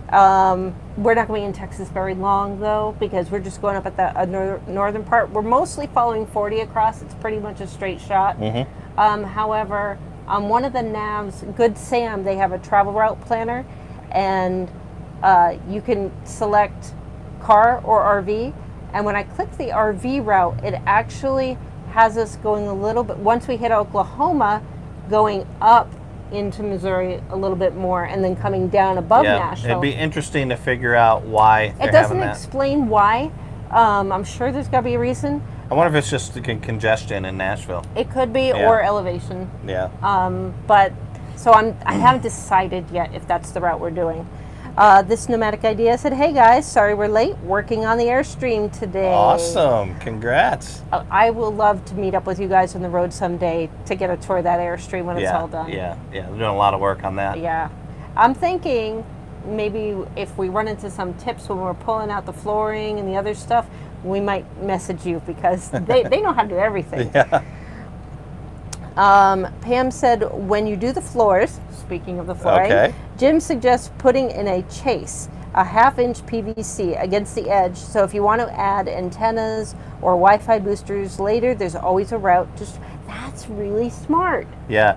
Speaker 2: We're not going to be in Texas very long, though, because we're just going up at the northern part. We're mostly following 40 across. It's pretty much a straight shot.
Speaker 1: Mm-hmm.
Speaker 2: However, on one of the navs, Good Sam, they have a travel route planner, and you can select car or RV. And when I click the RV route, it actually has us going a little bit, once we hit Oklahoma, going up into Missouri a little bit more and then coming down above Nashville.
Speaker 1: It'd be interesting to figure out why they're
Speaker 2: It doesn't
Speaker 1: having that.
Speaker 2: explain why. I'm sure there's got to be a reason.
Speaker 1: I wonder if it's just the congestion in Nashville.
Speaker 2: It could be, or elevation.
Speaker 1: Yeah.
Speaker 2: But so I haven't decided yet if that's the route we're doing. This nomadic idea said, hey guys, sorry we're late, working on the Airstream today.
Speaker 1: Awesome, congrats.
Speaker 2: I will love to meet up with you guys on the road someday to get a tour of that Airstream when it's all done.
Speaker 1: Yeah, they're doing a lot of work on that.
Speaker 2: Yeah. I'm thinking maybe if we run into some tips when we're pulling out the flooring and the other stuff, we might message you because they know how to do everything.
Speaker 1: Yeah.
Speaker 2: Pam said, when you do the floors, speaking of the flooring, Jim suggests putting in a chase, a 1/2-inch PVC against the edge. So if you want to add antennas or Wi-Fi boosters later, there's always a route. That's really smart.
Speaker 1: Yeah.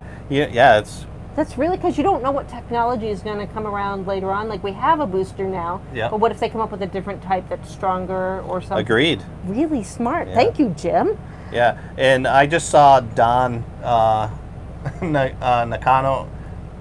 Speaker 2: That's really, because you don't know what technology is going to come around later on. Like we have a booster now, but what if they come up with a different type that's stronger or something?
Speaker 1: Agreed.
Speaker 2: Really smart.
Speaker 1: Yeah.
Speaker 2: Thank you, Jim.
Speaker 1: Yeah, and I just saw Don Nakano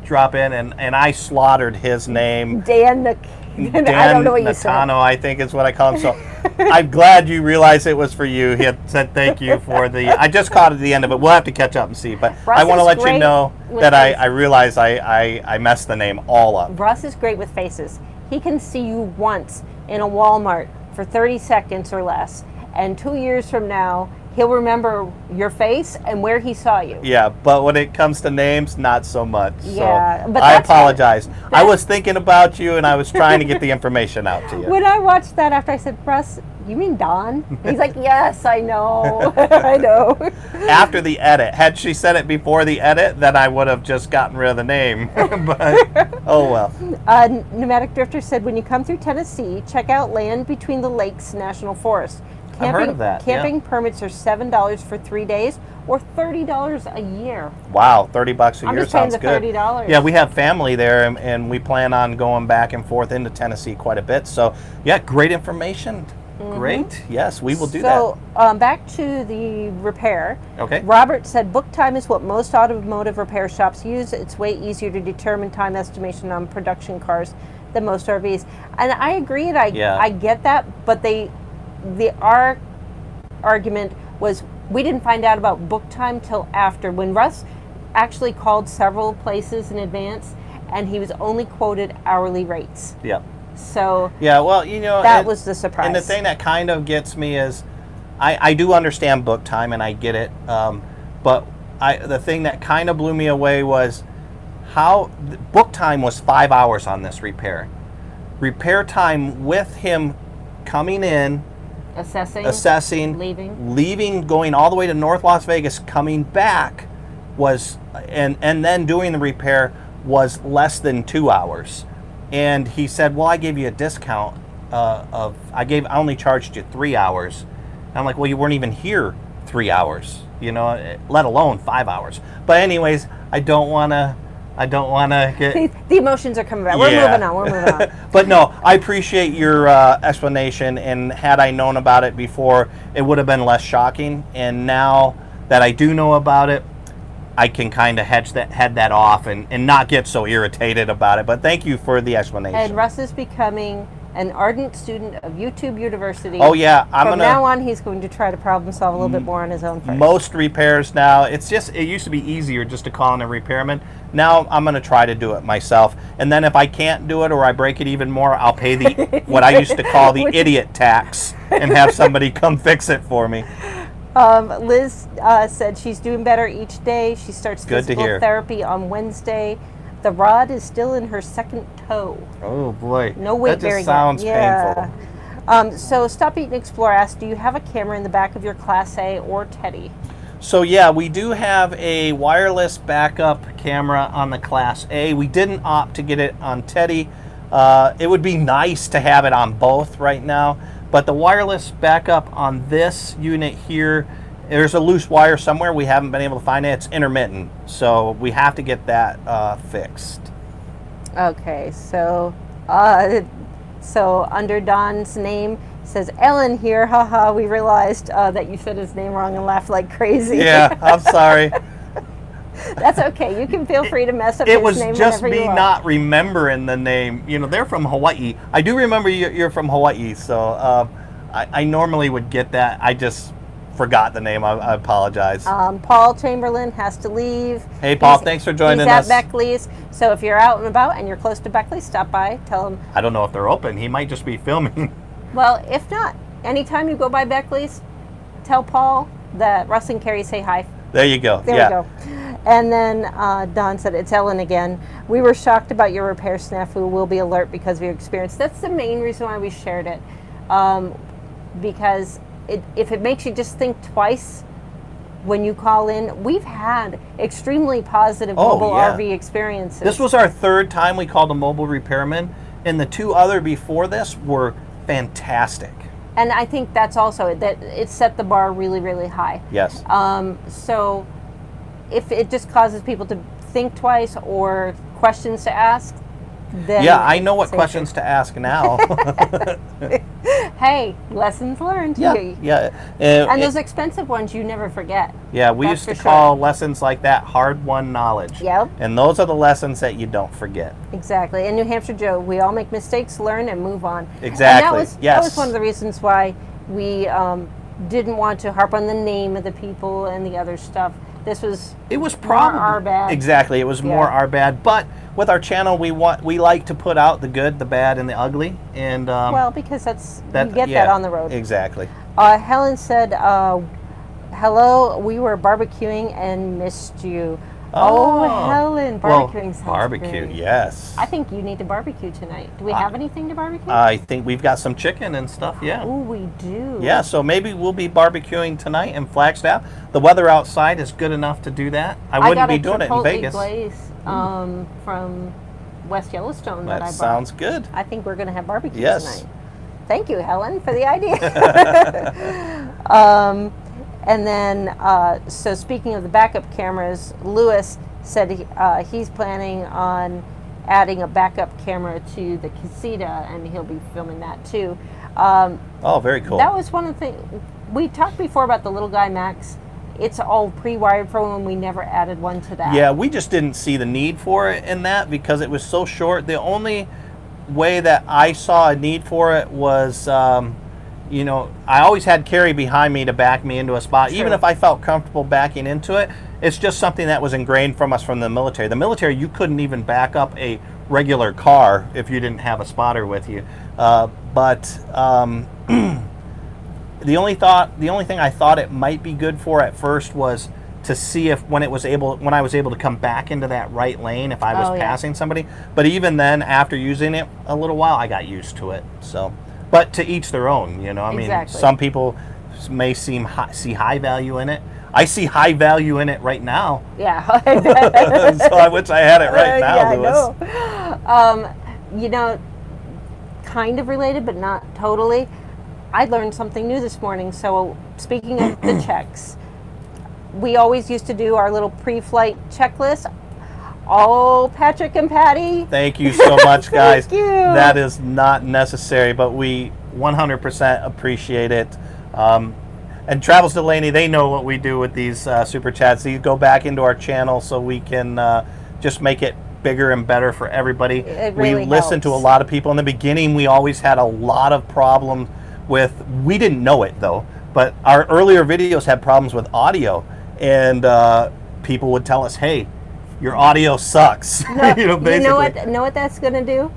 Speaker 1: drop in, and I slaughtered his name.
Speaker 2: Dan I don't know what you said.
Speaker 1: Nakano, I think is what I call him. So I'm glad you realized it was for you. He had said thank you for the. I just caught at the end of it. We'll have to catch up and see. But
Speaker 2: Russ
Speaker 1: I want to let
Speaker 2: great
Speaker 1: you know that I realize I messed the name all up.
Speaker 2: Russ is great with faces. He can see you once in a Walmart for 30 seconds or less, and 2 years from now, he'll remember your face and where he saw you.
Speaker 1: Yeah, but when it comes to names, not so much.
Speaker 2: Yeah,
Speaker 1: so
Speaker 2: but
Speaker 1: I apologize. I was thinking about you, and I was trying to get the information out to you.
Speaker 2: When I watched that after, I said, Russ, you mean Don? He's like, yes, I know. I know.
Speaker 1: After the edit. Had she said it before the edit, then I would have just gotten rid of the name. But, oh well.
Speaker 2: Nomadic Drifter said, when you come through Tennessee, check out Land Between the Lakes National Forest.
Speaker 1: I've heard of that.
Speaker 2: Camping permits are $7 for 3 days or $30 a year.
Speaker 1: Wow, $30 a year sounds good.
Speaker 2: I'm just paying the $30.
Speaker 1: Yeah, we have family there, and we plan on going back and forth into Tennessee quite a bit. So, yeah, great information. Mm-hmm. Great. Yes, we will do that.
Speaker 2: So, back to the repair.
Speaker 1: Okay.
Speaker 2: Robert said book time is what most automotive repair shops use. It's way easier to determine time estimation on production cars than most RVs. And I agree, and I get that, but our argument was we didn't find out about book time till after, when Russ actually called several places in advance and he was only quoted hourly rates.
Speaker 1: Yeah.
Speaker 2: So
Speaker 1: yeah, well,
Speaker 2: that was the surprise.
Speaker 1: And the thing that kind of gets me is I do understand book time and I get it, but the thing that kind of blew me away was how book time was 5 hours on this repair. Repair time with him coming in, assessing, leaving, going all the way to North Las Vegas, coming back was, and then doing the repair was less than 2 hours. And he said, well, I gave you a discount I only charged you 3 hours. And I'm like, well, you weren't even here 3 hours, let alone 5 hours. But anyways, I don't want to get...
Speaker 2: The emotions are coming back. We're moving on.
Speaker 1: But no, I appreciate your explanation, and had I known about it before, it would have been less shocking. And now that I do know about it, I can kind of head that off and not get so irritated about it. But thank you for the explanation.
Speaker 2: And Russ is becoming an ardent student of YouTube University.
Speaker 1: Oh yeah,
Speaker 2: From now on, he's going to try to problem solve a little bit more on his own first.
Speaker 1: Most repairs now, it used to be easier just to call in a repairman. Now I'm going to try to do it myself. And then if I can't do it or I break it even more, I'll pay the what I used to call the idiot tax and have somebody come fix it for me.
Speaker 2: Liz said she's doing better each day. She starts physical therapy on Wednesday. The rod is still in her second toe.
Speaker 1: Oh boy.
Speaker 2: No weight
Speaker 1: that
Speaker 2: bearing.
Speaker 1: Just sounds painful.
Speaker 2: So Stop Eat and Explore asked, do you have a camera in the back of your Class A or Teddy?
Speaker 1: So yeah, we do have a wireless backup camera on the Class A. We didn't opt to get it on Teddy. It would be nice to have it on both right now, but the wireless backup on this unit here, there's a loose wire somewhere. We haven't been able to find it. It's intermittent, so we have to get that fixed.
Speaker 2: Okay, so under Don's name says Ellen here. Haha, we realized that you said his name wrong and laughed like crazy.
Speaker 1: Yeah, I'm sorry.
Speaker 2: That's okay. You can feel free to mess up his name whenever you want.
Speaker 1: It was just me not remembering the name. You know, they're from Hawaii. I do remember you're from Hawaii, so I normally would get that. I just forgot the name. I apologize.
Speaker 2: Paul Chamberlain has to leave.
Speaker 1: Hey, Paul, thanks for joining us.
Speaker 2: He's at Beckley's. So if you're out and about and you're close to Beckley's, stop by. Tell him.
Speaker 1: I don't know if they're open. He might just be filming.
Speaker 2: Well, if not, anytime you go by Beckley's, tell Paul that Russ and Kerry say hi.
Speaker 1: There you go.
Speaker 2: There we go. And then Don said, it's Ellen again. We were shocked about your repair snafu. We'll be alert because of your experience. That's the main reason why we shared it. Because if it makes you just think twice when you call in, we've had extremely positive mobile RV experiences.
Speaker 1: This was our third time we called a mobile repairman, and the two other before this were fantastic.
Speaker 2: And I think that's also that it set the bar really, really high.
Speaker 1: Yes.
Speaker 2: So if it just causes people to think twice or questions to ask, then
Speaker 1: I know what questions to ask now.
Speaker 2: Hey, lessons learned.
Speaker 1: Yeah.
Speaker 2: And those expensive ones you never forget.
Speaker 1: Yeah, we used to call lessons like that hard-won knowledge.
Speaker 2: Yep.
Speaker 1: And those are the lessons that you don't forget.
Speaker 2: Exactly. And New Hampshire Joe, we all make mistakes, learn, and move on.
Speaker 1: Exactly.
Speaker 2: And that was one of the reasons why we didn't want to harp on the name of the people and the other stuff. It was probably more our bad.
Speaker 1: Exactly, it was more our bad. But with our channel, we like to put out the good, the bad, and the ugly. And
Speaker 2: well, because you get that on the road.
Speaker 1: Exactly.
Speaker 2: Helen said, "Hello, we were barbecuing and missed you." Oh, Helen, barbecuing sounds
Speaker 1: barbecue,
Speaker 2: great.
Speaker 1: Yes.
Speaker 2: I think you need to barbecue tonight. Do we have anything to barbecue?
Speaker 1: I think we've got some chicken and stuff, yeah.
Speaker 2: Oh, we do.
Speaker 1: Yeah, so maybe we'll be barbecuing tonight in Flagstaff. The weather outside is good enough to do that. I wouldn't be doing it in Vegas.
Speaker 2: Glaze from West Yellowstone that I brought.
Speaker 1: Sounds good.
Speaker 2: I think we're going to have barbecue
Speaker 1: tonight.
Speaker 2: Thank you, Helen, for the idea. And then, so speaking of the backup cameras, Lewis said he's planning on adding a backup camera to the casita, and he'll be filming that too.
Speaker 1: Very cool.
Speaker 2: That was one of the things. We talked before about the little guy Max. It's all pre-wired for when we never added one to that.
Speaker 1: Yeah, we just didn't see the need for it in that because it was so short. The only way that I saw a need for it was... I always had Kerry behind me to back me into a spot. True. Even if I felt comfortable backing into it, it's just something that was ingrained from us from the military. The military, you couldn't even back up a regular car if you didn't have a spotter with you. But the only thing I thought it might be good for at first was to see if when I was able to come back into that right lane if I was passing somebody. But even then, after using it a little while, I got used to it. So. But to each their own, I mean, some people may see high value in it. I see high value in it right now.
Speaker 2: Yeah.
Speaker 1: So I wish I had it right now,
Speaker 2: Lewis. Kind of related, but not totally. I learned something new this morning. So speaking of the checks, we always used to do our little pre-flight checklist. Oh, Patrick and Patty.
Speaker 1: Thank you so much, guys.
Speaker 2: Thank you.
Speaker 1: That is not necessary, but we 100% appreciate it. And And Travels Delaney, they know what we do with these super chats. These go back into our channel so we can just make it bigger and better for everybody.
Speaker 2: It really
Speaker 1: we listen
Speaker 2: helps.
Speaker 1: to a lot of people. In the beginning, we always had a lot of problems with, we didn't know it though, but our earlier videos had problems with audio, and people would tell us, hey, your audio sucks.
Speaker 2: No,
Speaker 1: basically.
Speaker 2: You know what that's going to do?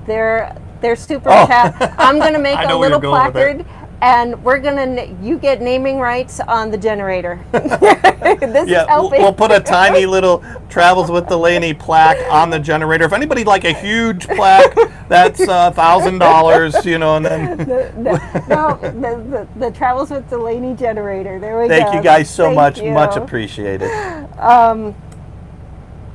Speaker 2: Their super
Speaker 1: Oh.
Speaker 2: chat. I'm going to make
Speaker 1: I
Speaker 2: a
Speaker 1: know where
Speaker 2: little
Speaker 1: you're going with it.
Speaker 2: placard, and we're going to, you get naming rights on the generator. This is helping.
Speaker 1: We'll put a tiny little Travels with Delaney plaque on the generator. If anybody like a huge plaque, that's $1,000, and then.
Speaker 2: The Travels with Delaney generator. There we go.
Speaker 1: Thank you guys so much.
Speaker 2: you.
Speaker 1: Much appreciated.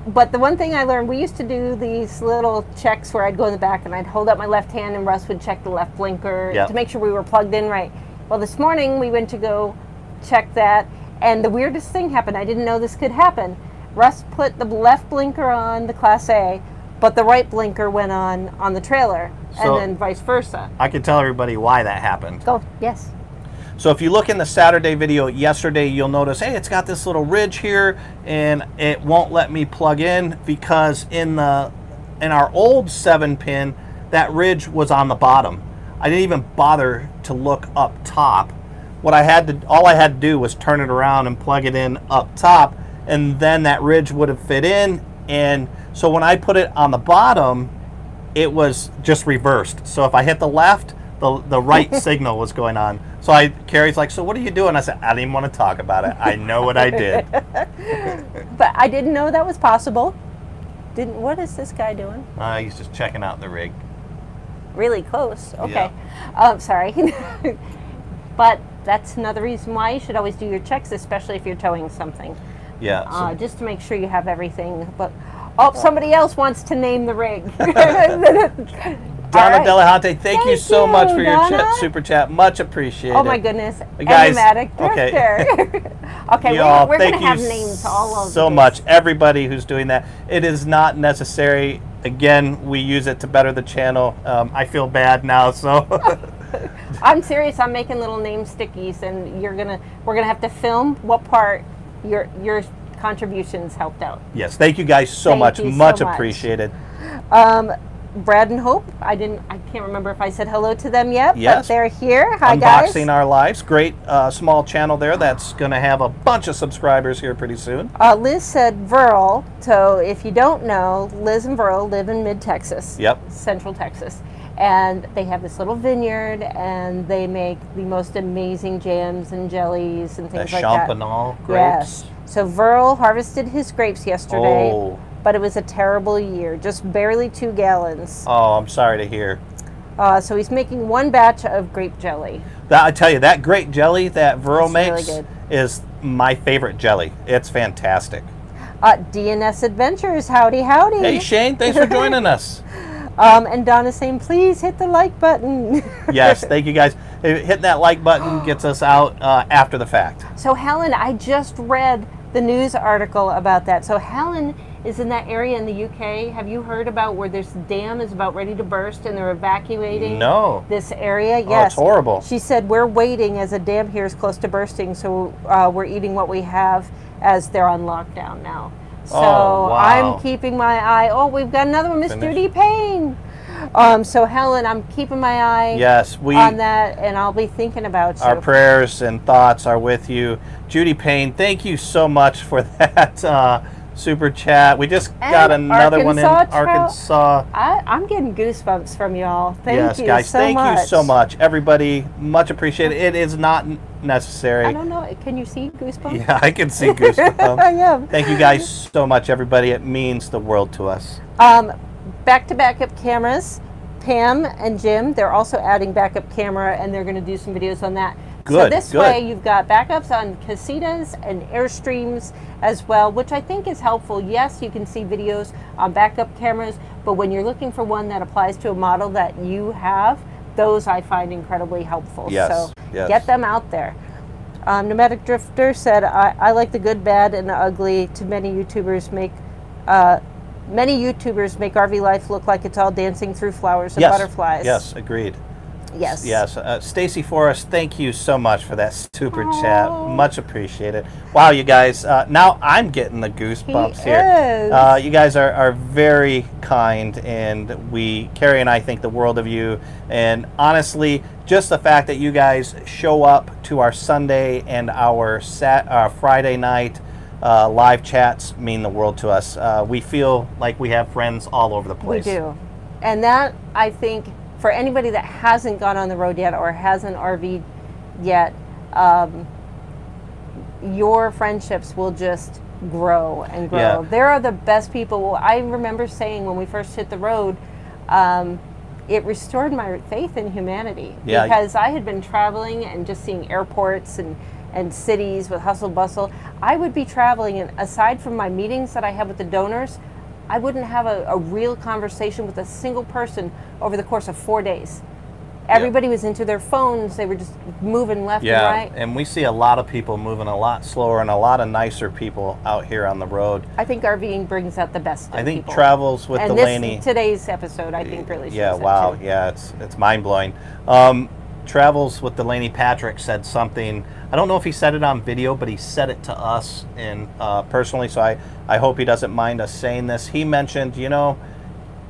Speaker 2: But the one thing I learned, we used to do these little checks where I'd go in the back and I'd hold up my left hand and Russ would check the left blinker to make sure we were plugged in right. Well, this morning we went to go check that, and the weirdest thing happened. I didn't know this could happen. Russ put the left blinker on the Class A, but the right blinker went on the trailer,
Speaker 1: So,
Speaker 2: and then vice versa.
Speaker 1: I can tell everybody why that happened.
Speaker 2: Go, yes.
Speaker 1: So if you look in the Saturday video yesterday, you'll notice, hey, it's got this little ridge here, and it won't let me plug in because in our old 7-pin, that ridge was on the bottom. I didn't even bother to look up top. All I had to do was turn it around and plug it in up top, and then that ridge would have fit in. And so when I put it on the bottom, it was just reversed. So if I hit the left, the right signal was going on. So Kerry's like, so what are you doing? I said, I didn't even want to talk about it. I know what I did.
Speaker 2: But I didn't know that was possible. What is this guy doing?
Speaker 1: He's just checking out the rig.
Speaker 2: Really close. Okay. Sorry. But that's another reason why you should always do your checks, especially if you're towing something.
Speaker 1: Yeah.
Speaker 2: Just to make sure you have everything. But somebody else wants to name the rig.
Speaker 1: Donna
Speaker 2: right.
Speaker 1: Delahante, thank you so much for your
Speaker 2: Donna.
Speaker 1: super chat. Much appreciated.
Speaker 2: Oh my goodness.
Speaker 1: Guys,
Speaker 2: Enigmatic drifter. Okay,
Speaker 1: Y'all,
Speaker 2: we're going to
Speaker 1: thank
Speaker 2: have
Speaker 1: you
Speaker 2: names all over
Speaker 1: so
Speaker 2: this.
Speaker 1: much. Everybody who's doing that. It is not necessary. Again, we use it to better the channel. I feel bad now, so.
Speaker 2: I'm serious. I'm making little name stickies, and we're gonna have to film what part your contributions helped out.
Speaker 1: Yes, thank you guys so much.
Speaker 2: You
Speaker 1: Much
Speaker 2: so much.
Speaker 1: appreciated.
Speaker 2: Brad and Hope, I can't remember if I said hello to them yet,
Speaker 1: Yes.
Speaker 2: but they're here. Hi, guys.
Speaker 1: Unboxing Our Lives. Great small channel there that's going to have a bunch of subscribers here pretty soon.
Speaker 2: Liz said Verl. So if you don't know, Liz and Verl live in mid-Texas.
Speaker 1: Yep.
Speaker 2: Central Texas. And they have this little vineyard, and they make the most amazing jams and jellies and things like that.
Speaker 1: Champagnon grapes.
Speaker 2: Yes. So Verl harvested his grapes yesterday.
Speaker 1: Oh.
Speaker 2: But it was a terrible year, just barely 2 gallons.
Speaker 1: Oh, I'm sorry to hear.
Speaker 2: So he's making one batch of grape jelly.
Speaker 1: I tell you, that grape jelly that Verl
Speaker 2: It's
Speaker 1: makes
Speaker 2: really good.
Speaker 1: is my favorite jelly. It's fantastic.
Speaker 2: DNS Adventures, howdy, howdy.
Speaker 1: Hey, Shane, thanks for joining us.
Speaker 2: And Donna's saying, please hit the like button.
Speaker 1: Yes, thank you guys. Hitting that like button gets us out after the fact.
Speaker 2: So Helen, I just read the news article about that. So Helen is in that area in the UK. Have you heard about where this dam is about ready to burst and they're evacuating this area?
Speaker 1: Oh,
Speaker 2: Yes.
Speaker 1: it's horrible.
Speaker 2: She said, we're waiting as a dam here is close to bursting, so we're eating what we have as they're on lockdown now. So
Speaker 1: wow.
Speaker 2: I'm keeping my eye. Oh, we've got another one, Miss Judy Payne. So Helen, I'm keeping my eye on that, and I'll be thinking about you.
Speaker 1: Our prayers and thoughts are with you. Judy Payne, thank you so much for that super chat. We just got another one in Arkansas.
Speaker 2: I'm getting goosebumps from y'all. Thank you
Speaker 1: guys,
Speaker 2: so
Speaker 1: thank
Speaker 2: much.
Speaker 1: you so much. Everybody, much appreciated. It is not necessary.
Speaker 2: I don't know. Can you see goosebumps?
Speaker 1: Yeah, I can see goosebumps.
Speaker 2: I am.
Speaker 1: Thank you guys so much, everybody. It means the world to us.
Speaker 2: Back to backup cameras. Pam and Jim, they're also adding backup camera, and they're going to do some videos on that. So this way you've got backups on casitas and Airstreams as well, which I think is helpful. Yes, you can see videos on backup cameras, but when you're looking for one that applies to a model that you have, those I find incredibly helpful. So get them out there. Pneumatic Drifter said, I like the good, bad, and the ugly. To many YouTubers make RV life look like it's all dancing through flowers and butterflies.
Speaker 1: Yes, agreed.
Speaker 2: Yes.
Speaker 1: Yes. Stacy Forrest, thank you so much for that super chat. Much appreciated. Wow, you guys. Now I'm getting the goosebumps here. You guys are very kind, and Kerry and I think the world of you. And honestly, just the fact that you guys show up to our Sunday and our Friday night live chats mean the world to us. We feel like we have friends all over the place.
Speaker 2: We do. And that, I think, for anybody that hasn't gone on the road yet or hasn't RV'd yet, your friendships will just grow and grow.
Speaker 1: Yeah.
Speaker 2: There are the best people. I remember saying when we first hit the road, it restored my faith in humanity.
Speaker 1: Yeah.
Speaker 2: Because I had been traveling and just seeing airports and cities with hustle bustle. I would be traveling, and aside from my meetings that I had with the donors, I wouldn't have a real conversation with a single person over the course of 4 days. Everybody was into their phones. They were just moving left and right.
Speaker 1: And we see a lot of people moving a lot slower and a lot of nicer people out here on the road.
Speaker 2: I think RVing brings out the best in
Speaker 1: I think
Speaker 2: people.
Speaker 1: Travels with
Speaker 2: and
Speaker 1: Delaney.
Speaker 2: Today's episode, I think, really shows that
Speaker 1: wow.
Speaker 2: too.
Speaker 1: Yeah, it's mind-blowing. Travels with Delaney Patrick said something. I don't know if he said it on video, but he said it to us and personally, so I hope he doesn't mind us saying this. He mentioned,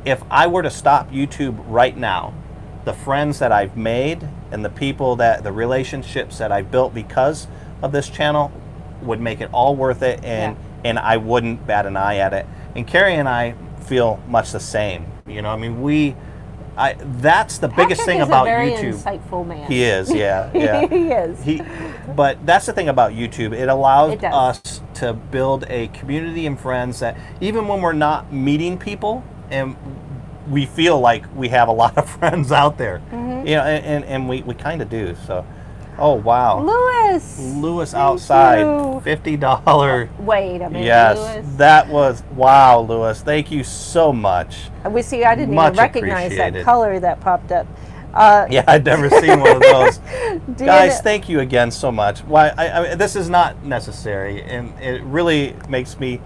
Speaker 1: if I were to stop YouTube right now, the friends that I've made and the relationships that I've built because of this channel would make it all worth it, and I wouldn't bat an eye at it. And Kerry and I feel much the same. That's the biggest thing about YouTube.
Speaker 2: Is a very insightful man.
Speaker 1: He is, yeah.
Speaker 2: He is.
Speaker 1: But that's the thing about YouTube. It allows us to build a community and friends that even when we're not meeting people, and we feel like we have a lot of friends out there, and we kind of do. So, oh wow, Lewis outside, $50.
Speaker 2: Wait a minute,
Speaker 1: yes,
Speaker 2: Lewis.
Speaker 1: That was wow, Lewis. Thank you so much.
Speaker 2: We see. I didn't even recognize that color that popped up.
Speaker 1: Yeah, I'd never seen one of those. Guys, thank you again so much. Why? This is not necessary, and it really makes me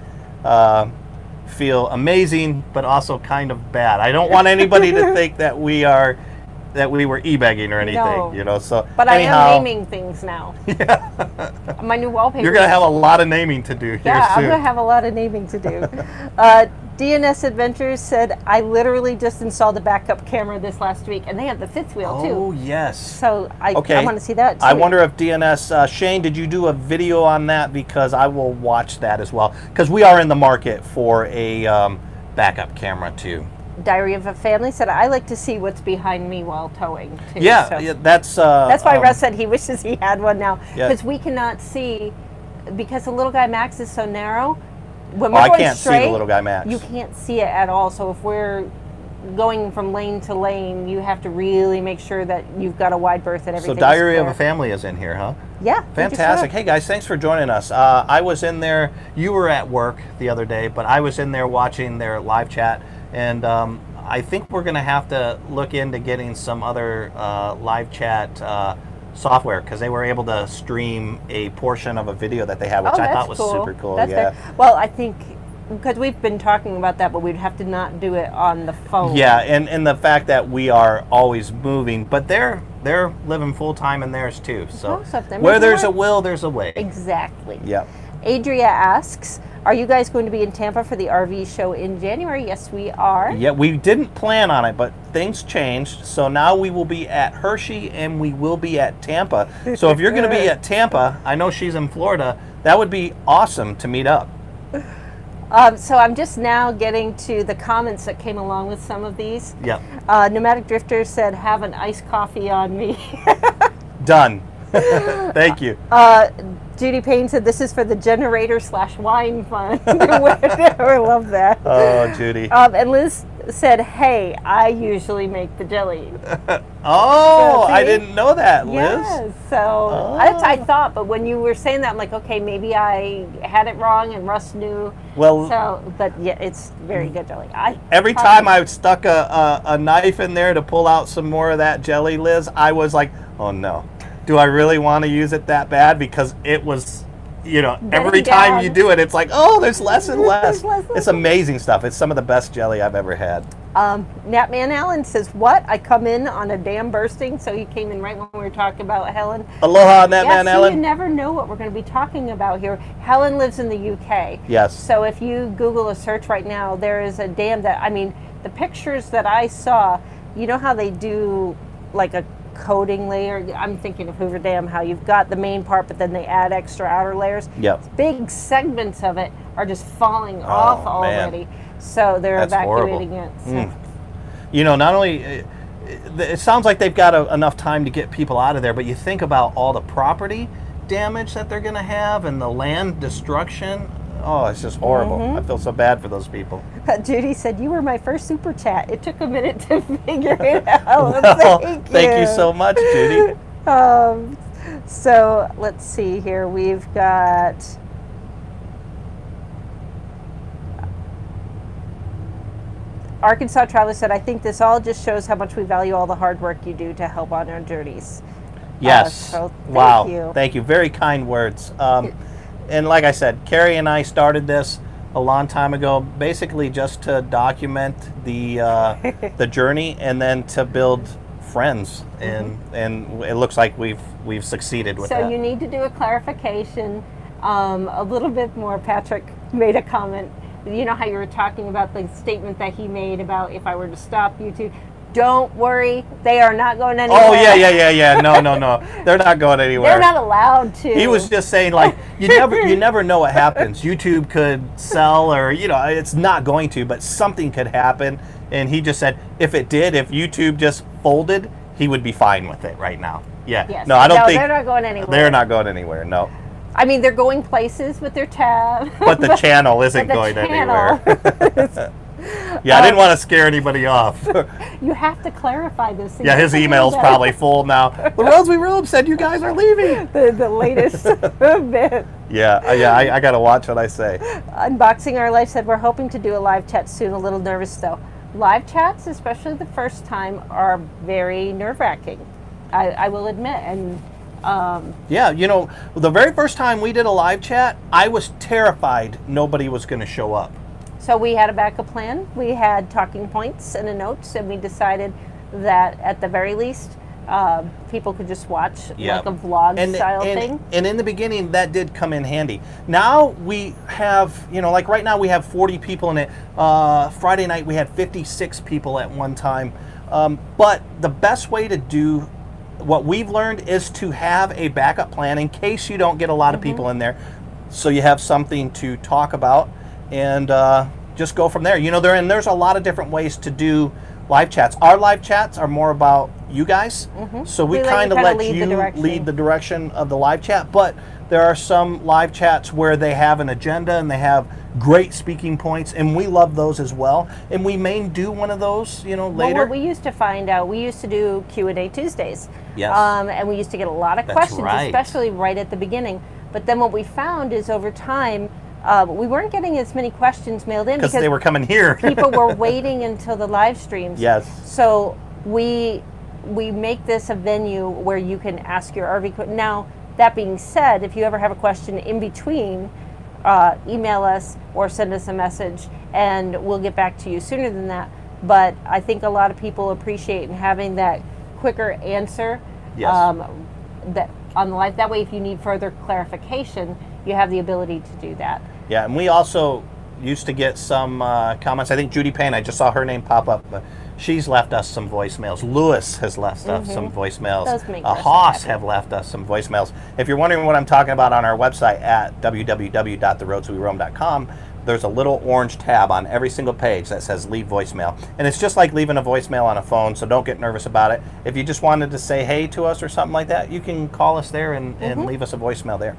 Speaker 1: feel amazing, but also kind of bad. I don't want anybody to think that we were e-bagging or anything,
Speaker 2: No.
Speaker 1: So,
Speaker 2: but
Speaker 1: anyhow,
Speaker 2: I am naming things now.
Speaker 1: Yeah.
Speaker 2: My new wallpaper.
Speaker 1: You're gonna have a lot of naming to do here soon.
Speaker 2: Yeah, I'm gonna have a lot of naming to do. DNS Adventures said, I literally just installed a backup camera this last week, and they have the fifth wheel too.
Speaker 1: Oh yes.
Speaker 2: So I want to see that too.
Speaker 1: I wonder if DNS Shane, did you do a video on that? Because I will watch that as well. Because we are in the market for a backup camera too.
Speaker 2: Diary of a Family said, I like to see what's behind me while towing too.
Speaker 1: Yeah,
Speaker 2: so
Speaker 1: that's
Speaker 2: why Russ said he wishes he had one now, because
Speaker 1: Yeah.
Speaker 2: we cannot see, because the little guy Max is so narrow. When we're
Speaker 1: I
Speaker 2: going
Speaker 1: can't
Speaker 2: straight,
Speaker 1: see the little guy Max.
Speaker 2: You can't see it at all. So if we're going from lane to lane, you have to really make sure that you've got a wide berth and everything.
Speaker 1: So Diary of a Family is in here, huh?
Speaker 2: Yeah.
Speaker 1: Fantastic. Hey guys, thanks for joining us. I was in there, you were at work the other day, but I was in there watching their live chat, and I think we're going to have to look into getting some other live chat software, because they were able to stream a portion of a video that they had, which I thought was super cool.
Speaker 2: That's
Speaker 1: yeah.
Speaker 2: fair. Well, I think because we've been talking about that, but we'd have to not do it on the phone.
Speaker 1: Yeah, and the fact that we are always moving, but they're living full time in theirs too. So where there's a will, there's a way.
Speaker 2: Exactly.
Speaker 1: Yeah.
Speaker 2: Adria asks, are you guys going to be in Tampa for the RV show in January? Yes, we are.
Speaker 1: Yeah, we didn't plan on it, but things changed. So now we will be at Hershey and we will be at Tampa. So if you're going to be at Tampa, I know she's in Florida, that would be awesome to meet up.
Speaker 2: So I'm just now getting to the comments that came along with some of these.
Speaker 1: Yeah.
Speaker 2: Nomadic Drifter said, have an iced coffee on me.
Speaker 1: Done. Thank you.
Speaker 2: Judy Payne said, this is for the generator/wine fund. I love that.
Speaker 1: Oh, Judy.
Speaker 2: And Liz said, hey, I usually make the jelly.
Speaker 1: Oh, I didn't know that, Liz.
Speaker 2: Yes, so I thought, but when you were saying that, I'm like, okay, maybe I had it wrong and Russ knew.
Speaker 1: Well,
Speaker 2: so, but yeah, it's very good jelly.
Speaker 1: Every time I stuck a knife in there to pull out some more of that jelly, Liz, I was like, oh no. Do I really want to use it that bad? Because it was, every time you do it, it's like, oh, there's less and less. It's amazing stuff. It's some of the best jelly I've ever had.
Speaker 2: Natman Allen says, what? I come in on a dam bursting. So he came in right when we were talking about Helen.
Speaker 1: Aloha, Natman Allen.
Speaker 2: You never know what we're going to be talking about here. Helen lives in the UK.
Speaker 1: Yes.
Speaker 2: So if you Google a search right now, there is a dam that, I mean, the pictures that I saw, you know how they do like a coating layer? I'm thinking of Hoover Dam, how you've got the main part, but then they add extra outer layers.
Speaker 1: Yep.
Speaker 2: Big segments of it are just falling off already. So they're evacuating it. So.
Speaker 1: You know, not only, it sounds like they've got enough time to get people out of there, but you think about all the property damage that they're going to have and the land destruction. Oh, it's just horrible. I feel so bad for those people.
Speaker 2: Judy said, you were my first super chat. It took a minute to figure it out.
Speaker 1: Well, thank you so much, Judy.
Speaker 2: So let's see here. We've got... Arkansas Traveler said, I think this all just shows how much we value all the hard work you do to help on our journeys.
Speaker 1: Yes.
Speaker 2: So
Speaker 1: wow.
Speaker 2: You.
Speaker 1: Thank you. Very kind words. And like I said, Kerry and I started this a long time ago, basically just to document the the journey and then to build friends. And it looks like we've succeeded with that.
Speaker 2: So you need to do a clarification a little bit more. Patrick made a comment. You know how you were talking about the statement that he made about if I were to stop YouTube. Don't worry, they are not going anywhere.
Speaker 1: Oh, yeah. No. They're not going anywhere.
Speaker 2: They're not allowed to.
Speaker 1: He was just saying, like, you never know what happens. YouTube could sell or, you know, it's not going to, but something could happen. And he just said, if YouTube just folded, he would be fine with it right now. Yeah.
Speaker 2: Yes.
Speaker 1: No, I don't think.
Speaker 2: They're not going anywhere.
Speaker 1: They're not going anywhere, no.
Speaker 2: I mean, they're going places with their tab.
Speaker 1: But the channel isn't going anywhere. Yeah, I didn't want to scare anybody off.
Speaker 2: You have to clarify this.
Speaker 1: Yeah, his email's probably full now. The Roads We Roam said you guys are leaving.
Speaker 2: The latest bit.
Speaker 1: Yeah, I got to watch what I say.
Speaker 2: Unboxing Our Life said, we're hoping to do a live chat soon. A little nervous, though. Live chats, especially the first time, are very nerve-wracking. I will admit. And
Speaker 1: yeah, you know, the very first time we did a live chat, I was terrified nobody was going to show up.
Speaker 2: So we had a backup plan. We had talking points and a notes, and we decided that at the very least, people could just watch like a vlog style thing. And in the beginning, that did come in handy. Now we have, you know, like right now we have 40 people in it. Friday night we had 56 people at one time. But the best way to do what we've learned is to have a backup plan in case you don't get a lot of people in there, so you have something to talk about. And just go from there. You know, there's a lot of different ways to do live chats. Our live chats are more about you guys, so we kind of let you lead the direction of the live chat. But there are some live chats where they have an agenda and they have great speaking points, and we love those as well. And we may do one of those, you know, later. Well, what we used to find out, we used to do Q&A Tuesdays. Yes. And we used to get a lot of questions, especially right at the beginning. But then what we found is over time, we weren't getting as many questions mailed in because they were coming here. People were waiting until the live streams. Yes. So we make this a venue where you can ask your RV question. Now, that being said, if you ever have a question in between, email us or send us a message, and we'll get back to you sooner than that. But I think a lot of people appreciate having that quicker answer. Yes. That on the live. That way, if you need further clarification, you have the ability to do that. Yeah, and we also used to get some comments. I think Judy Payne, I just saw her name pop up, but she's left us some voicemails. Lewis has left us some voicemails. Haas have left us some voicemails. If you're wondering what I'm talking about, on our website at www.theroadsweroam.com, there's a little orange tab on every single page that says leave voicemail. And it's just like leaving a voicemail on a phone, so don't get nervous about it. If you just wanted to say hey to us or something like that, you can call us there and leave us a voicemail there.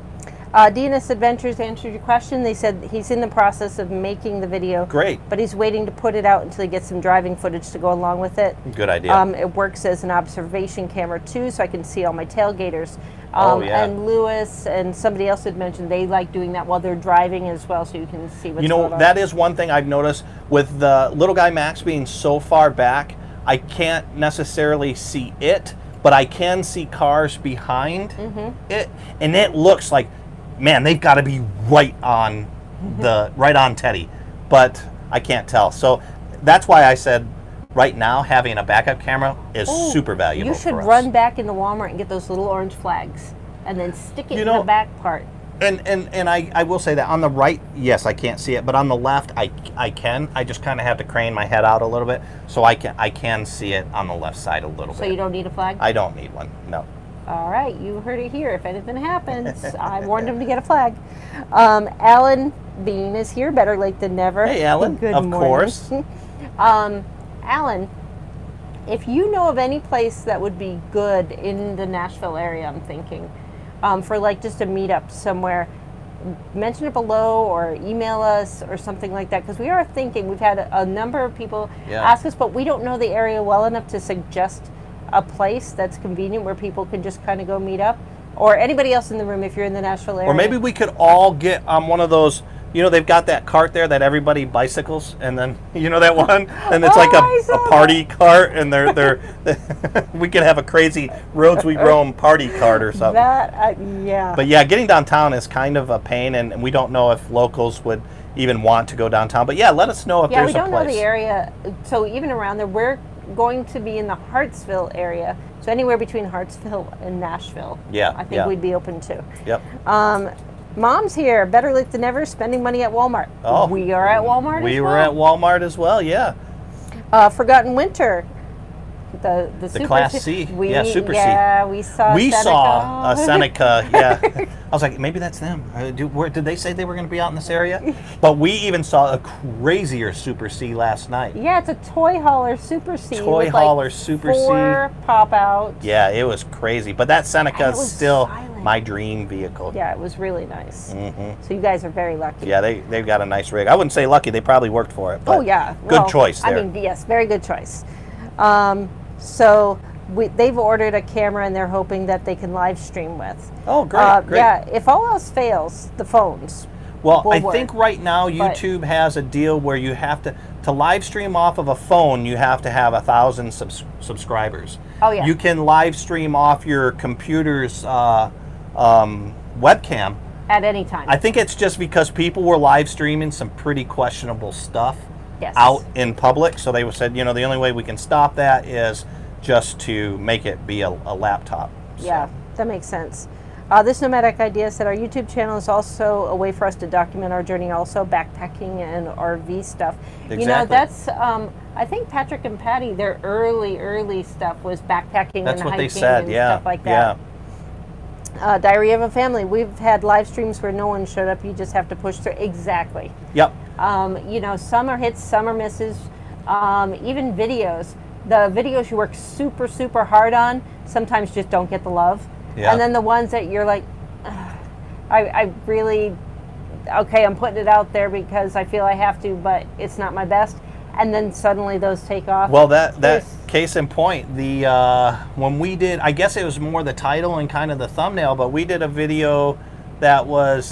Speaker 2: DNS Adventures answered your question. They said he's in the process of making the video. Great. But he's waiting to put it out until he gets some driving footage to go along with it. Good idea. It works as an observation camera too, so I can see all my tailgaters. And Lewis and somebody else had mentioned they like doing that while they're driving as well, so you can see what's going on. That is one thing I've noticed with the little guy Max being so far back, I can't necessarily see it, but I can see cars behind it, and it looks like, man, they've got to be right on Teddy, but I can't tell. So that's why I said
Speaker 1: right now having a backup camera is super valuable.
Speaker 2: You should
Speaker 1: for us.
Speaker 2: run back into Walmart and get those little orange flags, and then stick it in the back part.
Speaker 1: And I will say that on the right, yes, I can't see it, but on the left, I can. I just kind of have to crane my head out a little bit, so I can see it on the left side a little bit.
Speaker 2: So you don't need a flag?
Speaker 1: I don't need one, no.
Speaker 2: All right, you heard it here. If anything happens, I warned him to get a flag. Alan Bean is here, better late than never.
Speaker 1: Hey, Alan,
Speaker 2: Good
Speaker 1: of
Speaker 2: morning.
Speaker 1: course.
Speaker 2: Alan, if you know of any place that would be good in the Nashville area, I'm thinking, for like just a meetup somewhere, mention it below or email us or something like that, because we are thinking, we've had a number of people ask us, but we don't know the area well enough to suggest a place that's convenient where people can just kind of go meet up, or anybody else in the room if you're in the Nashville area.
Speaker 1: Or maybe we could all get on one of those, they've got that cart there that everybody bicycles, and then, that one? And it's like a party cart, and they're we could have a crazy Roads We Roam party cart or something.
Speaker 2: Yeah.
Speaker 1: But yeah, getting downtown is kind of a pain, and we don't know if locals would even want to go downtown. But yeah, let us know if there's a place.
Speaker 2: Yeah, we don't know the area, so even around there, we're going to be in the Hartsville area, so anywhere between Hartsville and Nashville.
Speaker 1: Yeah,
Speaker 2: I think we'd be open to.
Speaker 1: Yep.
Speaker 2: Mom's here, better late than never, spending money at Walmart.
Speaker 1: Oh,
Speaker 2: we are at Walmart.
Speaker 1: We were at Walmart as well. Yeah.
Speaker 2: Forgotten Winter. The
Speaker 1: Class C. Super C.
Speaker 2: Yeah, we saw
Speaker 1: a Seneca. Yeah. I was like, maybe that's them. Did they say they were going to be out in this area? But we even saw a crazier Super C last night.
Speaker 2: Yeah, it's a toy hauler Super C.
Speaker 1: Toy hauler Super C.
Speaker 2: 4 pop outs.
Speaker 1: Yeah, it was crazy. But that Seneca is still my dream vehicle.
Speaker 2: Yeah, it was really nice.
Speaker 1: Mm-hmm.
Speaker 2: So you guys are very lucky.
Speaker 1: Yeah, they've got a nice rig. I wouldn't say lucky. They probably worked for it. But good choice there.
Speaker 2: I mean, yes, very good choice. So they've ordered a camera, and they're hoping that they can live stream with.
Speaker 1: Oh, great, great.
Speaker 2: Yeah, if all else fails, the phones.
Speaker 1: Well, I think right now YouTube has a deal where you have to live stream off of a phone, you have to have 1,000 subscribers.
Speaker 2: Oh, yeah.
Speaker 1: You can live stream off your computer's webcam.
Speaker 2: At any time.
Speaker 1: I think it's just because people were live streaming some pretty questionable stuff out in public. So they said, the only way we can stop that is just to make it be a laptop. So.
Speaker 2: Yeah, that makes sense. This Nomadic Idea said our YouTube channel is also a way for us to document our journey, also backpacking and RV stuff.
Speaker 1: Exactly.
Speaker 2: That's, I think Patrick and Patty, their early stuff was backpacking and hiking and stuff like that. Yeah. Diary of a Family, we've had live streams where no one showed up, you just have to push through. Exactly.
Speaker 1: Yep.
Speaker 2: Some are hits, some are misses. Even videos. The videos you work super, super hard on sometimes just don't get the love. Yeah. And then the ones that you're like, I really, I'm putting it out there because I feel I have to, but it's not my best. And then suddenly those take off.
Speaker 1: Well, that case in point, when we did, I guess it was more the title and kind of the thumbnail, but we did a video that was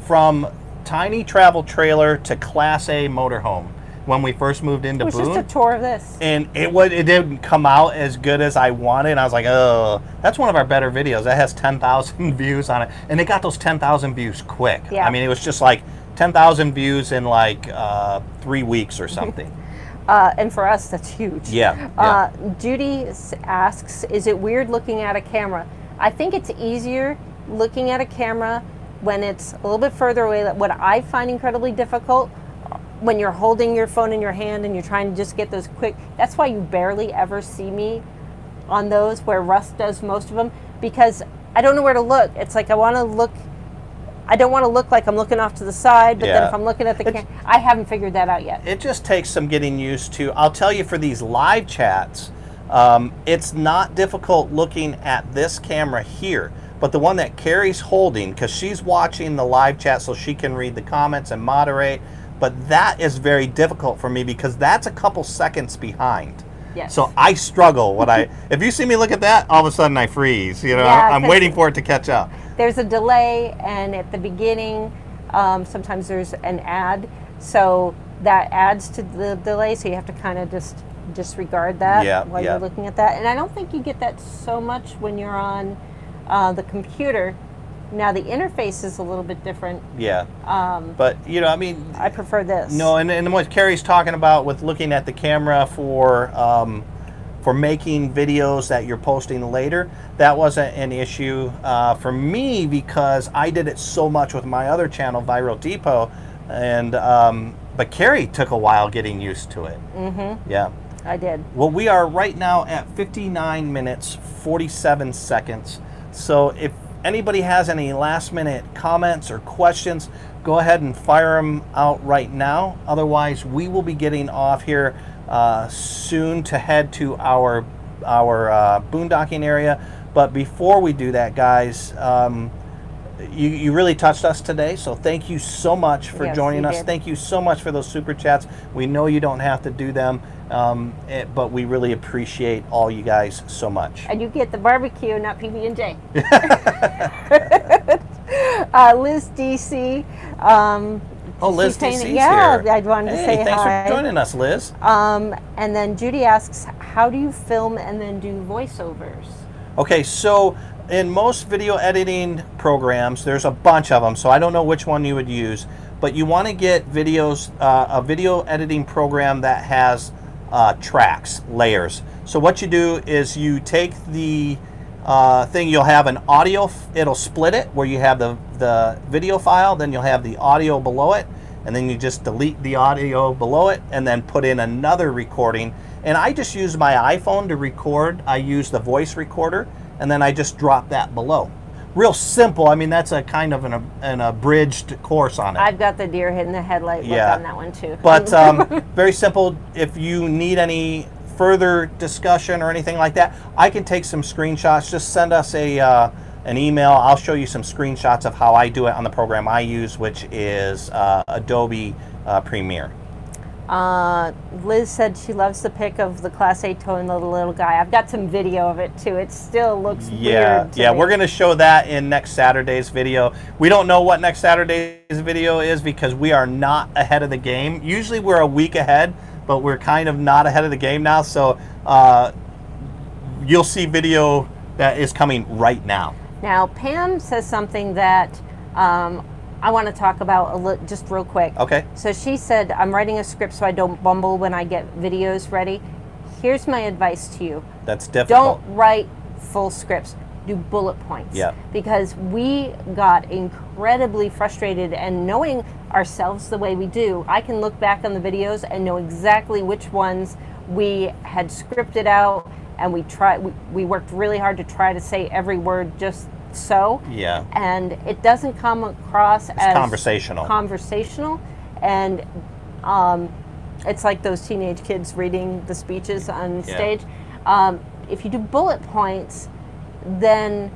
Speaker 1: from tiny travel trailer to Class A motorhome when we first moved into Boone.
Speaker 2: It was just a tour of this.
Speaker 1: And it didn't come out as good as I wanted. And I was like, oh, that's one of our better videos. That has 10,000 views on it. And they got those 10,000 views quick.
Speaker 2: Yeah.
Speaker 1: I mean, it was just like 10,000 views in like 3 weeks or something.
Speaker 2: And for us, that's huge.
Speaker 1: Yeah.
Speaker 2: Judy asks, is it weird looking at a camera? I think it's easier looking at a camera when it's a little bit further away. What I find incredibly difficult when you're holding your phone in your hand and you're trying to just get those quick, that's why you barely ever see me on those where Russ does most of them, because I don't know where to look. It's like I don't want to look like I'm looking off to the side, but then if I'm looking at the camera, I haven't figured that out yet.
Speaker 1: It just takes some getting used to. I'll tell you, for these live chats, it's not difficult looking at this camera here, but the one that Kerry's holding, because she's watching the live chat so she can read the comments and moderate, but that is very difficult for me because that's a couple seconds behind.
Speaker 2: Yes.
Speaker 1: So I struggle if you see me look at that, all of a sudden I freeze. I'm waiting for it to catch up.
Speaker 2: There's a delay, and at the beginning, sometimes there's an ad, so that adds to the delay. So you have to kind of just disregard that while you're looking at that. And I don't think you get that so much when you're on the computer. Now the interface is a little bit different.
Speaker 1: Yeah. But you know, I mean,
Speaker 2: I prefer this.
Speaker 1: No, and what Kerry's talking about with looking at the camera for making videos that you're posting later, that wasn't an issue for me because I did it so much with my other channel, Viral Depot, and but Kerry took a while getting used to it. Mm-hmm. Yeah.
Speaker 2: I did.
Speaker 1: Well, we are right now at 59 minutes, 47 seconds. So if anybody has any last minute comments or questions, go ahead and fire them out right now. Otherwise, we will be getting off here soon to head to our boondocking area. But before we do that, guys, you really touched us today, so thank you so much for joining us. Thank you so much for those super chats. We know you don't have to do them, but we really appreciate all you guys so much.
Speaker 2: And you get the barbecue, not PB&J. Liz DC.
Speaker 1: Liz DC's here.
Speaker 2: Yeah, I wanted to say hi.
Speaker 1: Thanks for joining us, Liz.
Speaker 2: And then Judy asks, how do you film and then do voiceovers?
Speaker 1: Okay, so in most video editing programs, there's a bunch of them, so I don't know which one you would use, but you want to get videos, a video editing program that has tracks, layers. So what you do is you take the thing, you'll have an audio, it'll split it where you have the video file, then you'll have the audio below it, and then you just delete the audio below it and then put in another recording. And I just use my iPhone to record. I use the voice recorder, and then I just drop that below. Real simple. I mean, that's a kind of an abridged course on it.
Speaker 2: I've got the deer in the headlight look on that one too.
Speaker 1: But very simple. If you need any further discussion or anything like that, I can take some screenshots. Just send us an email. I'll show you some screenshots of how I do it on the program I use, which is Adobe Premiere.
Speaker 2: Liz said she loves the pic of the Class A tow and the little guy. I've got some video of it too. It still looks weird to me.
Speaker 1: We're going to show that in next Saturday's video. We don't know what next Saturday's video is because we are not ahead of the game. Usually we're a week ahead, but we're kind of not ahead of the game now. So you'll see video that is coming right now.
Speaker 2: Now, Pam says something that I want to talk about just real quick.
Speaker 1: Okay.
Speaker 2: So she said, I'm writing a script so I don't bumble when I get videos ready. Here's my advice to you.
Speaker 1: That's difficult.
Speaker 2: Don't write full scripts. Do bullet points.
Speaker 1: Yeah.
Speaker 2: Because we got incredibly frustrated, and knowing ourselves the way we do, I can look back on the videos and know exactly which ones we had scripted out, and we worked really hard to try to say every word just so.
Speaker 1: Yeah.
Speaker 2: And it doesn't come across as conversational. And it's like those teenage kids reading the speeches on stage. If you do bullet points, then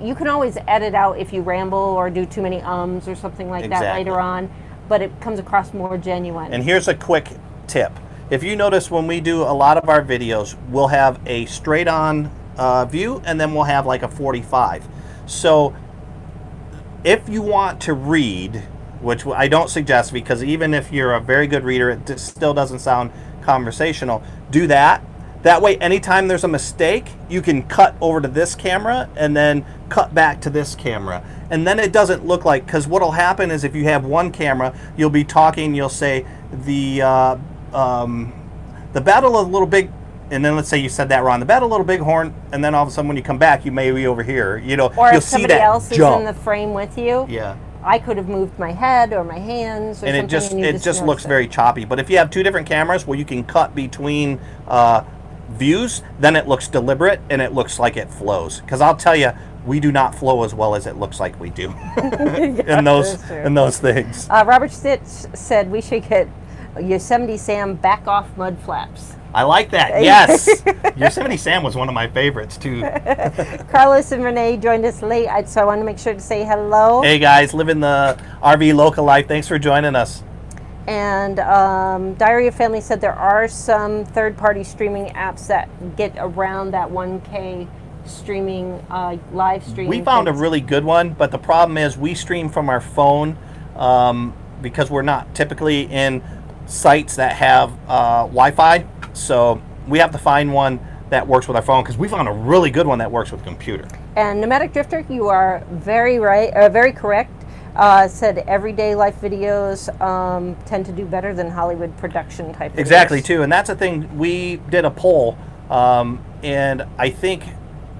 Speaker 2: you can always edit out if you ramble or do too many ums or something like that later on, but it comes across more genuine.
Speaker 1: And here's a quick tip. If you notice, when we do a lot of our videos, we'll have a straight on view, and then we'll have like a 45. So if you want to read, which I don't suggest, because even if you're a very good reader, it still doesn't sound conversational, do that. That way, anytime there's a mistake, you can cut over to this camera and then cut back to this camera. And then it doesn't look like, because what will happen is if you have one camera, you'll be talking, you'll say the Battle of Little Big, and then let's say you said that wrong, the Battle of Little Bighorn, and then all of a sudden when you come back, you may be over here. You know,
Speaker 2: or
Speaker 1: you'll
Speaker 2: if somebody else is in the frame with you.
Speaker 1: Yeah.
Speaker 2: I could have moved my head or my hands or
Speaker 1: and
Speaker 2: something.
Speaker 1: It just looks very choppy. But if you have two different cameras where you can cut between views, then it looks deliberate and it looks like it flows. Because I'll tell you, we do not flow as well as it looks like we do in those things.
Speaker 2: Robert Stitch said we should get Yosemite Sam back off mud flaps.
Speaker 1: I like that. Yes. Yosemite Sam was one of my favorites too.
Speaker 2: Carlos and Renee joined us late, so I want to make sure to say hello.
Speaker 1: Hey guys, living the RV local life. Thanks for joining us.
Speaker 2: And Diary of Family said there are some third-party streaming apps that get around that 1K streaming, live streaming.
Speaker 1: We found a really good one, but the problem is we stream from our phone because we're not typically in sites that have Wi-Fi. So we have to find one that works with our phone, because we found a really good one that works with computer.
Speaker 2: And Nomadic Drifter, you are very right, very correct. Said everyday life videos tend to do better than Hollywood production type.
Speaker 1: Exactly
Speaker 2: videos.
Speaker 1: too, and that's the thing. We did a poll, and I think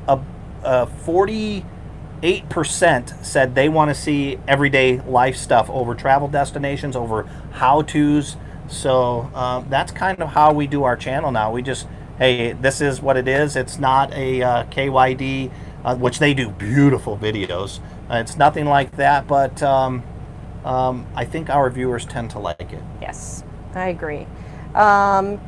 Speaker 1: 48% said they want to see everyday life stuff over travel destinations, over how-tos. So that's kind of how we do our channel now. We just, hey, this is what it is. It's not a KYD, which they do beautiful videos. It's nothing like that, but I think our viewers tend to like it.
Speaker 2: Yes, I agree. Alan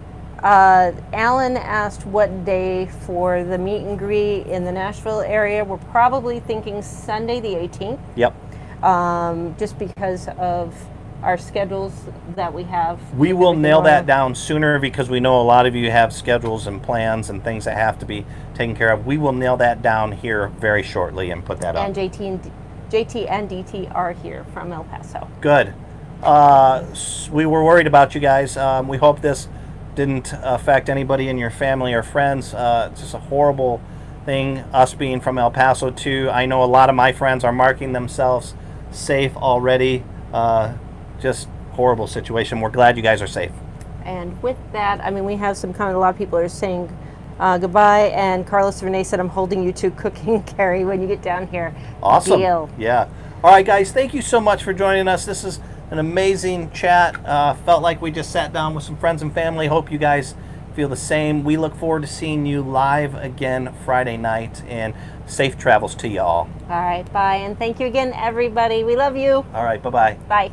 Speaker 2: asked what day for the meet and greet in the Nashville area. We're probably thinking Sunday the 18th.
Speaker 1: Yep.
Speaker 2: Just because of our schedules that we have.
Speaker 1: We will nail that down sooner because we know a lot of you have schedules and plans and things that have to be taken care of. We will nail that down here very shortly and put that up.
Speaker 2: And JT and DT are here from El Paso.
Speaker 1: Good. We were worried about you guys. We hope this didn't affect anybody in your family or friends. It's just a horrible thing, us being from El Paso too. I know a lot of my friends are marking themselves safe already. Just horrible situation. We're glad you guys are safe.
Speaker 2: And with that, I mean, we have some comment. A lot of people are saying goodbye. And Carlos Renee said, I'm holding you to cooking, Kerry, when you get down here.
Speaker 1: Awesome.
Speaker 2: Deal.
Speaker 1: Yeah. All right, guys. Thank you so much for joining us. This is an amazing chat. Felt like we just sat down with some friends and family. Hope you guys feel the same. We look forward to seeing you live again Friday night, and safe travels to you all.
Speaker 2: All right. Bye. And thank you again, everybody. We love you.
Speaker 1: All right. Bye-bye.
Speaker 2: Bye.